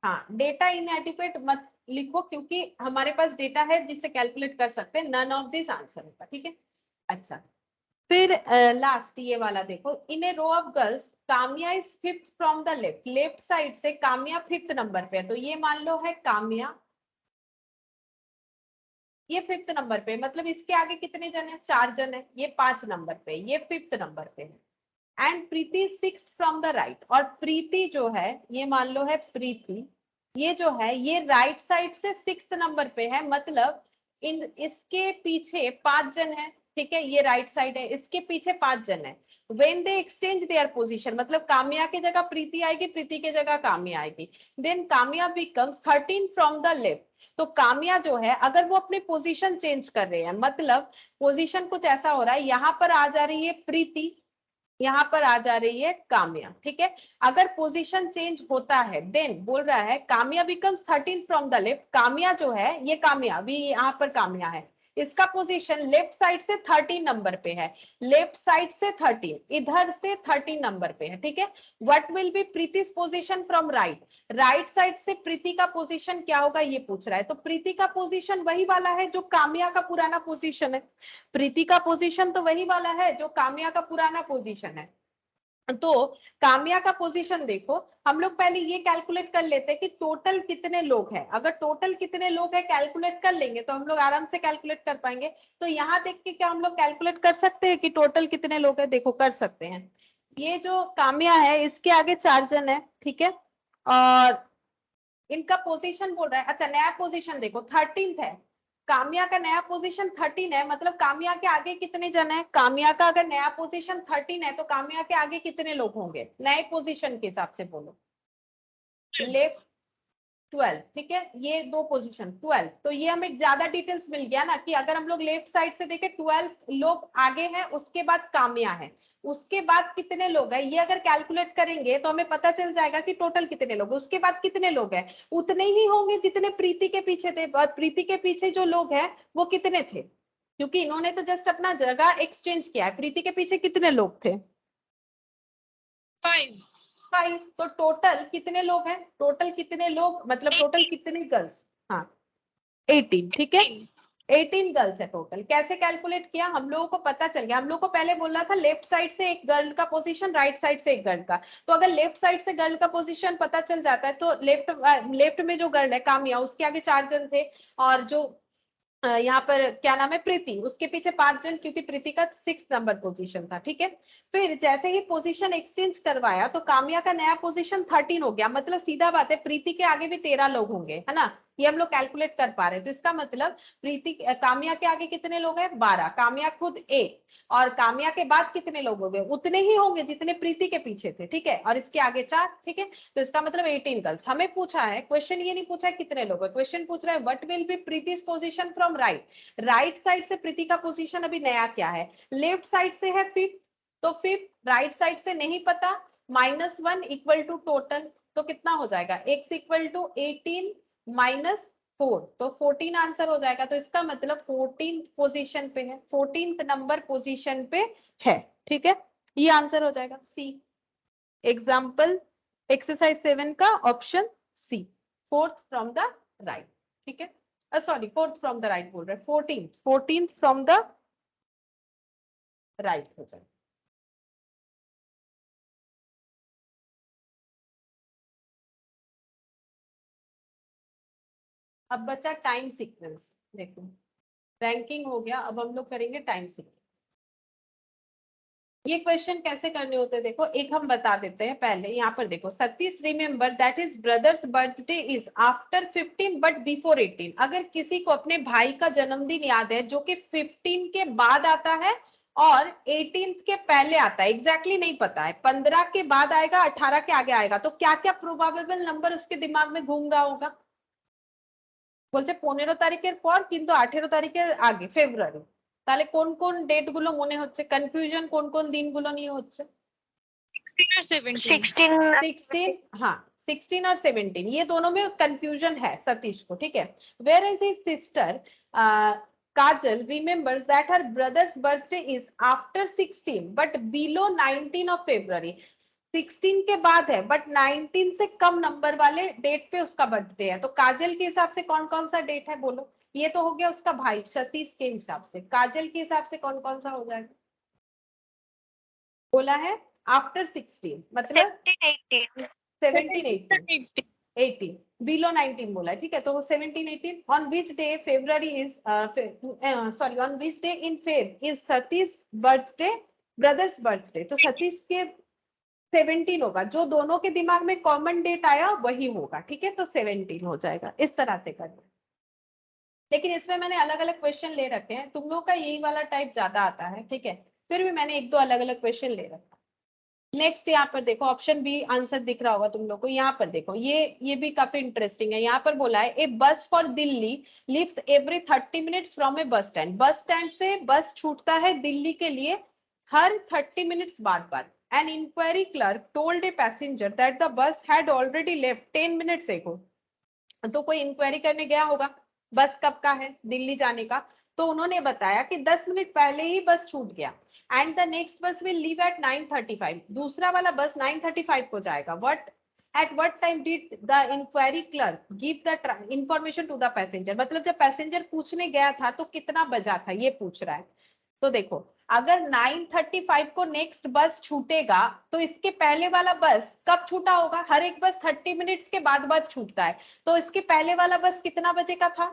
हाँ, डेटा इनएडिक्वेट मत लिखो, क्योंकि हमारे पास डेटा है जिससे कैलकुलेट कर सकते हैं, नन ऑफ दिस आंसर होगा। ठीक है, अच्छा फिर लास्ट ये वाला देखो, in a row of girls Kamya is 5th from the left, left side से काम्या 5th नंबर पे है, तो ये मान लो है काम्या, ये 5th नंबर पे, मतलब इसके आगे कितने जन है, 4 जन है, ये 5 नंबर पे, ये 5th नंबर पे है। And Preeti 6th from the right, और प्रीति जो है ये मान लो है प्रीति, ये जो है ये राइट साइड से 6th नंबर पे है, मतलब इन इसके पीछे 5 जन है, ठीक है, ये राइट साइड है, इसके पीछे 5 जन है। When they exchange their position, मतलब काम्या की जगह प्रीति आएगी, प्रीति की जगह काम्या आएगी, then Kamya becomes 13 from the left। तो काम्या जो है अगर वो अपनी पोजीशन चेंज कर रहे हैं, मतलब पोजीशन कुछ ऐसा हो रहा है, यहाँ पर आ जा रही है प्रीति, यहाँ पर आ जा रही है काम्या, ठीक है। अगर पोजीशन चेंज होता है देन बोल रहा है Kamya becomes 13 from the left, Kamya जो है ये काम्या भी यहाँ पर काम्या है, इसका पोजीशन लेफ्ट साइड से 13 नंबर पे है, लेफ्ट साइड से 13, इधर से 13 नंबर पे है, ठीक है। What will be Preeti's position from right, right side से प्रीति का पोजीशन क्या होगा ये पूछ रहा है, तो प्रीति का पोजीशन वही वाला है जो काम्या का पुराना पोजीशन है, प्रीति का पोजीशन तो वही वाला है जो काम्या का पुराना पोजीशन है। तो काम्या का पोजीशन देखो, हम लोग पहले ये कैलकुलेट कर लेते हैं कि टोटल कितने लोग हैं, अगर टोटल कितने लोग हैं कैलकुलेट कर लेंगे तो हम लोग आराम से कैलकुलेट कर पाएंगे। तो यहाँ देख के क्या हम लोग कैलकुलेट कर सकते हैं कि टोटल कितने लोग हैं, देखो कर सकते हैं। ये जो काम्या है इसके आगे 4 जन है, ठीक है, और इनका पोजीशन बोल रहा है, अच्छा नया पोजीशन देखो 13th है, काम्या का नया पोजीशन 13 है, मतलब काम्या के आगे कितने जन है, काम्या का अगर नया पोजीशन 13 है तो काम्या के आगे कितने लोग होंगे नए पोजीशन के हिसाब से, बोलो। लेफ्ट 12, ठीक है, ये दो पोजीशन 12, तो ये हमें ज्यादा डिटेल्स मिल गया ना कि अगर हम लोग लेफ्ट साइड से देखें 12 लोग आगे हैं, उसके बाद काम्या है, उसके बाद कितने लोग हैं, ये अगर कैलकुलेट करेंगे तो हमें पता चल जाएगा कि टोटल कितने लोग हैं, उसके बाद कितने लोग हैं, उतने ही होंगे जितने प्रीति के पीछे थे, और प्रीति के पीछे जो लोग हैं वो कितने थे, क्योंकि इन्होंने तो जस्ट अपना जगह एक्सचेंज किया है। प्रीति के पीछे कितने लोग थे? 5। 5। तो टोटल कितने लोग हैं, टोटल कितने लोग मतलब टोटल कितने गर्ल्स? हाँ 18, ठीक है, 18 गर्ल्स है टोटल। कैसे कैलकुलेट किया, हम लोगों को पता चल गया, हम लोगों को पहले बोला था लेफ्ट साइड से एक गर्ल का पोजीशन, राइट साइड से एक गर्ल का, तो अगर लेफ्ट साइड से गर्ल का पोजीशन पता चल जाता है तो लेफ्ट में जो गर्ल है काम्या, उसके आगे 4 जन थे, और जो यहाँ पर क्या नाम है प्रीति, उसके पीछे 5 जन, क्योंकि प्रीति का 6 नंबर पोजीशन था, ठीक है। फिर जैसे ही पोजीशन एक्सचेंज करवाया तो काम्या का नया पोजीशन 13 हो गया, मतलब सीधा बात है प्रीति के आगे भी 13 लोग होंगे, है ना, ये हम लोग कैलकुलेट कर पा रहे हैं। तो इसका मतलब प्रीति काम्या के आगे कितने लोग हैं, 12, काम्या खुद एक, और काम्या के बाद कितने लोग होंगे, उतने ही होंगे जितने प्रीति के पीछे थे, ठीक है, और इसके आगे 4, ठीक है। तो इसका मतलब 18 गर्ल्स। हमें पूछा है, क्वेश्चन ये नहीं पूछा है कितने लोग है, क्वेश्चन पूछ रहा है what will be Preeti's position from right, right side से प्रीति का पोजीशन अभी नया क्या है, लेफ्ट साइड से है 5th, तो 5th राइट साइड से नहीं पता, -1 इक्वल टू टोटल, तो कितना हो जाएगा, x इक्वल टू 18 माइनस 4, तो 14 आंसर हो जाएगा। तो इसका मतलब 14th पोजीशन पे है, 14th नंबर पोजीशन पे है, ठीक है, ये आंसर हो जाएगा सी। एग्जाम्पल एक्सरसाइज 7 का option C, 4th from the right, ठीक है, sorry 4th from the right बोल रहे हैं, 14th फ्रॉम द राइट हो जाएगा। अब बचा टाइम सीक्वेंस, देखो रैंकिंग हो गया, अब हम लोग करेंगे टाइम सीक्वेंस। ये क्वेश्चन कैसे करने होते हैं, देखो एक हम बता देते हैं पहले, यहाँ पर देखो Satish remember that is brothers birthday is after 15 but before 18। अगर किसी को अपने भाई का जन्मदिन याद है जो कि 15 के बाद आता है और 18th के पहले आता है, एग्जैक्टली नहीं पता है, 15 के बाद आएगा 18 के आगे आएगा, तो क्या क्या प्रोबेबल नंबर उसके दिमाग में घूम रहा होगा, বলছে 15 তারিখের পর কিন্তু 18 তারিখের আগে ফেব্রুয়ারি, তাহলে কোন কোন ডেট গুলো মনে হচ্ছে, কনফিউশন কোন কোন দিনগুলো নিয়ে হচ্ছে, 16 और 17। 16, हाँ 16 और 17 ये दोनों में कंफ्यूजन है सतीश को, ठीक है। Where is his sister Kajal remembers that her brother's birthday is after 16 but below 19 of February, 16 के बाद है बट 19 से कम नंबर वाले डेट पे उसका बर्थडे है, तो काजल के हिसाब से कौन कौन सा डेट है बोलो, ये तो हो गया उसका भाई सतीश के हिसाब से, काजल के हिसाब से कौन कौन सा हो जाएगा, बोला है आफ्टर 16 मतलब 17 18 बिलो 19 बोला है, ठीक है, तो 17 18 on which day February is sorry on which day in Feb is Satish birthday brothers birthday, तो सतीश के 17 होगा, जो दोनों के दिमाग में कॉमन डेट आया वही होगा, ठीक है, तो 17 हो जाएगा, इस तरह से करना। लेकिन इसमें मैंने अलग अलग क्वेश्चन ले रखे हैं, तुम लोग का यही वाला टाइप ज्यादा आता है, ठीक है, फिर भी मैंने एक दो अलग अलग क्वेश्चन ले रखा। नेक्स्ट यहाँ पर देखो ऑप्शन बी आंसर दिख रहा होगा तुम लोग को, यहाँ पर देखो ये भी काफी इंटरेस्टिंग है, यहाँ पर बोला है ए बस for Delhi leaves every 30 minutes from A bus stand, bus stand से बस छूटता है दिल्ली के लिए हर 30 मिनट्स बाद an inquiry clerk told a passenger that the bus had already left 10 minutes ago, तो कोई इंक्वायरी करने गया होगा बस कब का है दिल्ली जाने का, तो उन्होंने बताया कि 10 मिनट पहले ही बस छूट गया, and the next bus will leave at 9:35, दूसरा वाला बस 9:35 को जाएगा, what at what time did the inquiry clerk give the information to the passenger, मतलब जब पैसेंजर पूछने गया था तो कितना बजा था ये पूछ रहा है। तो देखो अगर 9:35 को नेक्स्ट बस छूटेगा तो इसके पहले वाला बस कब छूटा होगा, हर एक बस 30 मिनट्स के बाद छूटता है, तो इसके पहले वाला बस कितना बजे का था,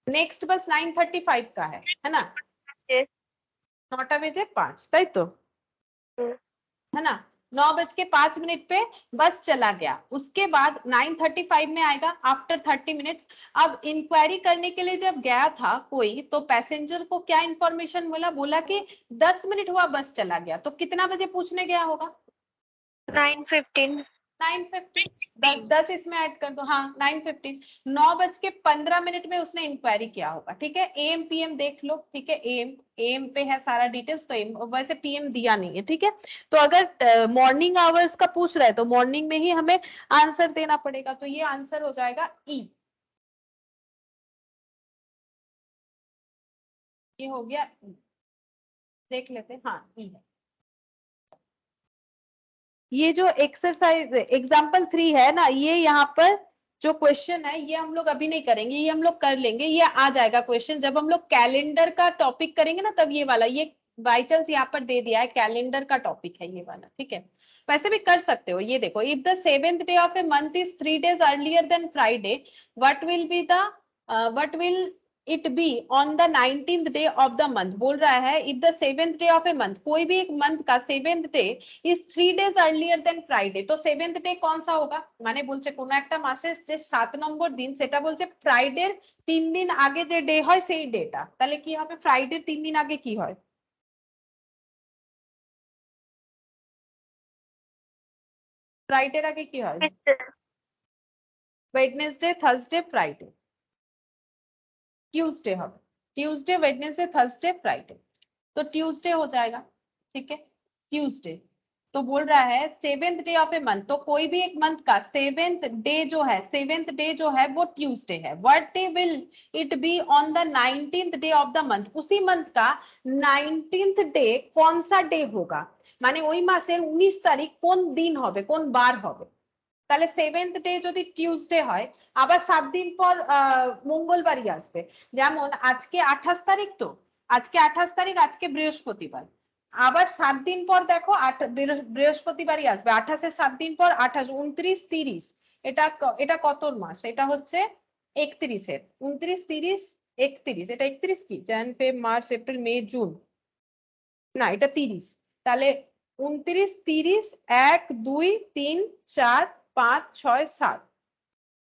नेक्स्ट बस 9:35 का है ना, 9:05 ताई तो है ना, 9:05 पे बस चला गया, उसके बाद 9:35 में आएगा आफ्टर 30 मिनट्स। अब इंक्वायरी करने के लिए जब गया था कोई तो पैसेंजर को क्या इंफॉर्मेशन मिला, बोला कि 10 मिनट हुआ बस चला गया, तो कितना बजे पूछने गया होगा, 9:15, 9:50, 10 इसमें ऐड कर दो, हाँ 9:15, 9:15 में उसने इंक्वायरी किया होगा, ठीक है। AM PM देख लो, ठीक है, AM पे है सारा डिटेल्स, तो AM, वैसे PM दिया नहीं है, ठीक है। तो अगर मॉर्निंग आवर्स का पूछ रहा है तो मॉर्निंग में ही हमें आंसर देना पड़ेगा, तो ये आंसर हो जाएगा E। ये हो गया E, देख लेते हैं, हाँ E है। ये जो एक्सरसाइज एग्जाम्पल 3 है ना, ये यहाँ पर जो क्वेश्चन है ये हम लोग अभी नहीं करेंगे, ये हम लोग कर लेंगे, ये आ जाएगा क्वेश्चन जब हम लोग कैलेंडर का टॉपिक करेंगे ना, तब ये वाला, ये बाई चांस यहाँ पर दे दिया है, कैलेंडर का टॉपिक है ये वाला, ठीक है। वैसे भी कर सकते हो, ये देखो, if the 7th day of a month is 3 days earlier than Friday, what will be the what will it be on the 19th day of the month. बोल रहा है if the 7th day of a month, कोई भी एक मंथ का 7th day is 3 days earlier than Friday, তো 7th ডে কোন সা হোগা, মানে বলছে কোন একটা মাসের যে 7 নম্বর দিন সেটা বলছে ফ্রাইডের 3 দিন আগে যে ডে হয় সেই ডেটা, তাহলে কি হবে, ফ্রাইডের 3 দিন আগে কি হয়, ফ্রাইডের আগে কি হয়, ওয়েডনেসডে থার্সডে ফ্রাইডে, ट्यूसडे হবে, ट्यूसडे वेडनेसडे थर्सडे फ्राइडे, तो ट्यूसडे हो जाएगा, ठीक है, ट्यूसडे। तो बोल रहा है 7th day of a month, तो कोई भी एक मंथ का 7th डे जो है, 7th डे जो है वो ट्यूसडे है, what day will it be on the 19th day of the month, उसी मंथ का 19th डे कौन सा डे होगा, মানে ওই মাসের 19 তারিখ কোন দিন হবে, কোন বার হবে, তাহলে 7th ডে যদি টিউসডে হয়, আবার 7 দিন পর মঙ্গলবারই আসবে, যেমন আজকে 28 তারিখ, তো আজকে 28 তারিখ, আজকে বৃহস্পতিবার, আবার 7 দিন পর দেখো বৃহস্পতিবারই আসবে, 28 এর 7 দিন পর 28, 29, 30, এটা এটা কত মাস, এটা হচ্ছে 31 এর, 29, 30, 31, এটা 31 কি, January February March April May June, না এটা 30, তাহলে 29, 30, 1, 2, 3, 4, 5, 6, 7,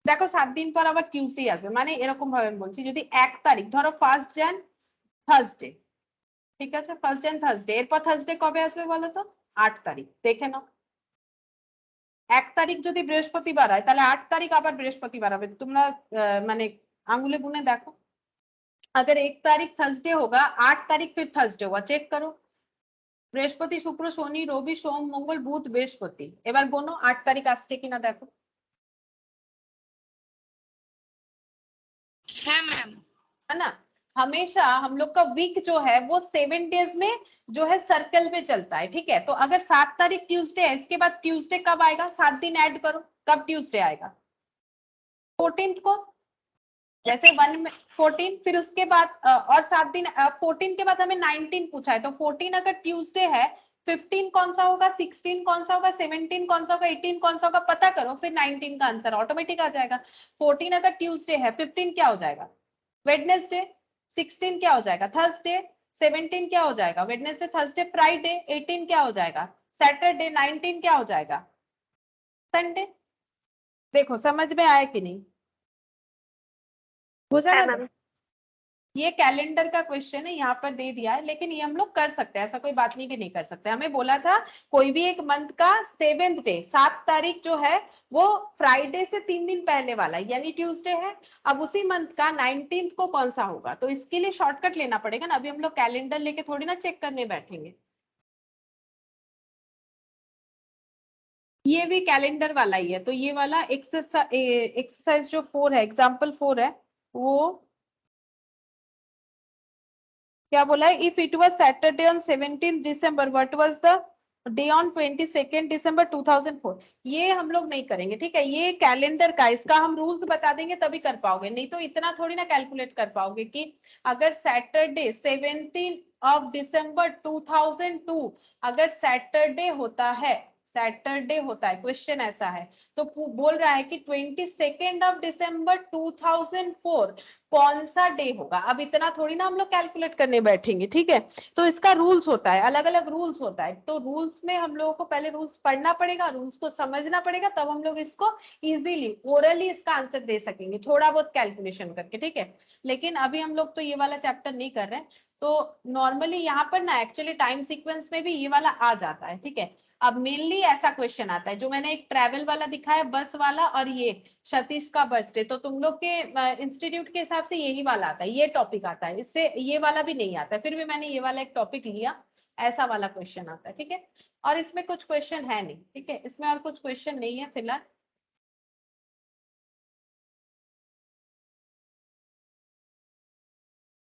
দেখো 7 দিন পর আবার টিউসডে আসবে, মানে এরকম ভাবে বলছি, যদি 1 তারিখ ধরো 1 jan থার্সডে, ঠিক আছে, 1 jan থার্সডে, এরপর থার্সডে কবে আসবে বলো তো, 8 তারিখ, দেখে নাও, 1 তারিখ যদি বৃহস্পতিবার হয় তাহলে 8 তারিখ আবার বৃহস্পতিবার হবে, তোমরা মানে আঙুলে গুনে দেখো, अगर 1 तारीख थर्सडे होगा, 8 तारीख फिर थर्सडे होगा, चेक करो, বৃহস্পতি শুক্র শনি রবি সোম মঙ্গল বুধ বৃহস্পতি, এবার গোনো 8 তারিখ আসছে কিনা দেখো, হ্যাঁ ম্যাম। है ना। हमेशा हम लोग का वीक जो है वो 7 डेज में जो है सर्कल में चलता है, ठीक है। तो अगर 7 तारीख ट्यूसडे है, इसके बाद ट्यूसडे कब आएगा, 7 दिन ऐड करो, कब ट्यूसडे आएगा, 14th को, जैसे 1 में 14, फिर उसके बाद और 7 दिन, 14 के बाद हमें 19 पूछा है, तो 14 अगर ट्यूसडे है, 15 कौन सा होगा, 16 कौन सा होगा, 17 कौन सा होगा, 18 कौन सा होगा, पता करो, फिर 19 का आंसर ऑटोमेटिक आ जाएगा। 14 अगर ट्यूसडे है, 15 क्या हो जाएगा, वेडनेसडे, 16 क्या हो जाएगा, थर्सडे, 17 क्या हो जाएगा, वेडनेसडे थर्सडे फ्राइडे, 18 क्या हो जाएगा, सैटरडे, 19 क्या हो जाएगा, संडे। देखो समझ में आया कि नहीं, बुझा ना। ये कैलेंडर का क्वेश्चन है, यहाँ पर दे दिया है, लेकिन ये हम लोग कर सकते हैं, ऐसा कोई बात नहीं कि नहीं कर सकते। हमें बोला था कोई भी एक मंथ का 7th डे, 7 तारीख जो है वो फ्राइडे से 3 दिन पहले वाला यानी ट्यूसडे है, अब उसी मंथ का 19th को कौन सा होगा, तो इसके लिए शॉर्टकट लेना पड़ेगा ना, अभी हम लोग कैलेंडर लेके थोड़ी ना चेक करने बैठेंगे। ये भी कैलेंडर वाला ही है, तो ये वाला एक्सरसाइज जो 4 है, एग्जाम्पल 4 है, वो क्या बोला है, if it was Saturday on 17 December, what was the day on 22 दिसंबर 2004, ये हम लोग नहीं करेंगे, ठीक है। ये कैलेंडर का, इसका हम रूल्स बता देंगे तभी कर पाओगे, नहीं तो इतना थोड़ी ना कैलकुलेट कर पाओगे कि अगर सैटरडे 17 ऑफ दिसंबर 2002 अगर सैटरडे होता है, सैटरडे होता है, क्वेश्चन ऐसा है, तो बोल रहा है कि 22 ऑफ दिसंबर 2004 कौन सा डे होगा, अब इतना थोड़ी ना हम लोग कैलकुलेट करने बैठेंगे, ठीक है। तो इसका रूल्स होता है, अलग अलग रूल्स होता है, तो रूल्स में हम लोगों को पहले रूल्स पढ़ना पड़ेगा, रूल्स को समझना पड़ेगा, तब हम लोग इसको इजीली ओरली इसका आंसर दे सकेंगे, थोड़ा बहुत कैलकुलेशन करके, ठीक है। लेकिन अभी हम लोग तो ये वाला चैप्टर नहीं कर रहे हैं, तो नॉर्मली यहाँ पर ना एक्चुअली टाइम सीक्वेंस में भी ये वाला आ जाता है, ठीक है। अब मेनली ऐसा क्वेश्चन आता है, जो मैंने एक ट्रैवल वाला दिखाया बस वाला, और ये सतीश का बर्थडे, तो तुम लोग के इंस्टीट्यूट के हिसाब से यही वाला आता है, ये टॉपिक आता है, इससे ये वाला भी नहीं आता है, फिर भी मैंने ये वाला एक टॉपिक लिया, ऐसा वाला क्वेश्चन आता है, ठीक है। और इसमें कुछ क्वेश्चन है नहीं, ठीक है, इसमें और कुछ क्वेश्चन नहीं है फिलहाल।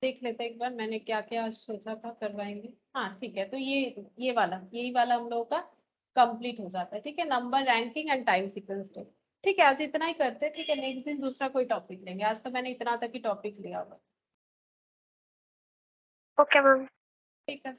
देख लेते हैं एक बार मैंने क्या क्या सोचा था करवाएंगे। हाँ ठीक है, तो ये वाला, यही वाला हम लोगों का कंप्लीट हो जाता है, ठीक है, number ranking and time sequence test. ठीक है, आज इतना ही करते हैं, ठीक है, नेक्स्ट दिन दूसरा कोई टॉपिक लेंगे, आज तो मैंने इतना तक ही टॉपिक लिया होगा। Okay ma'am. ठीक है।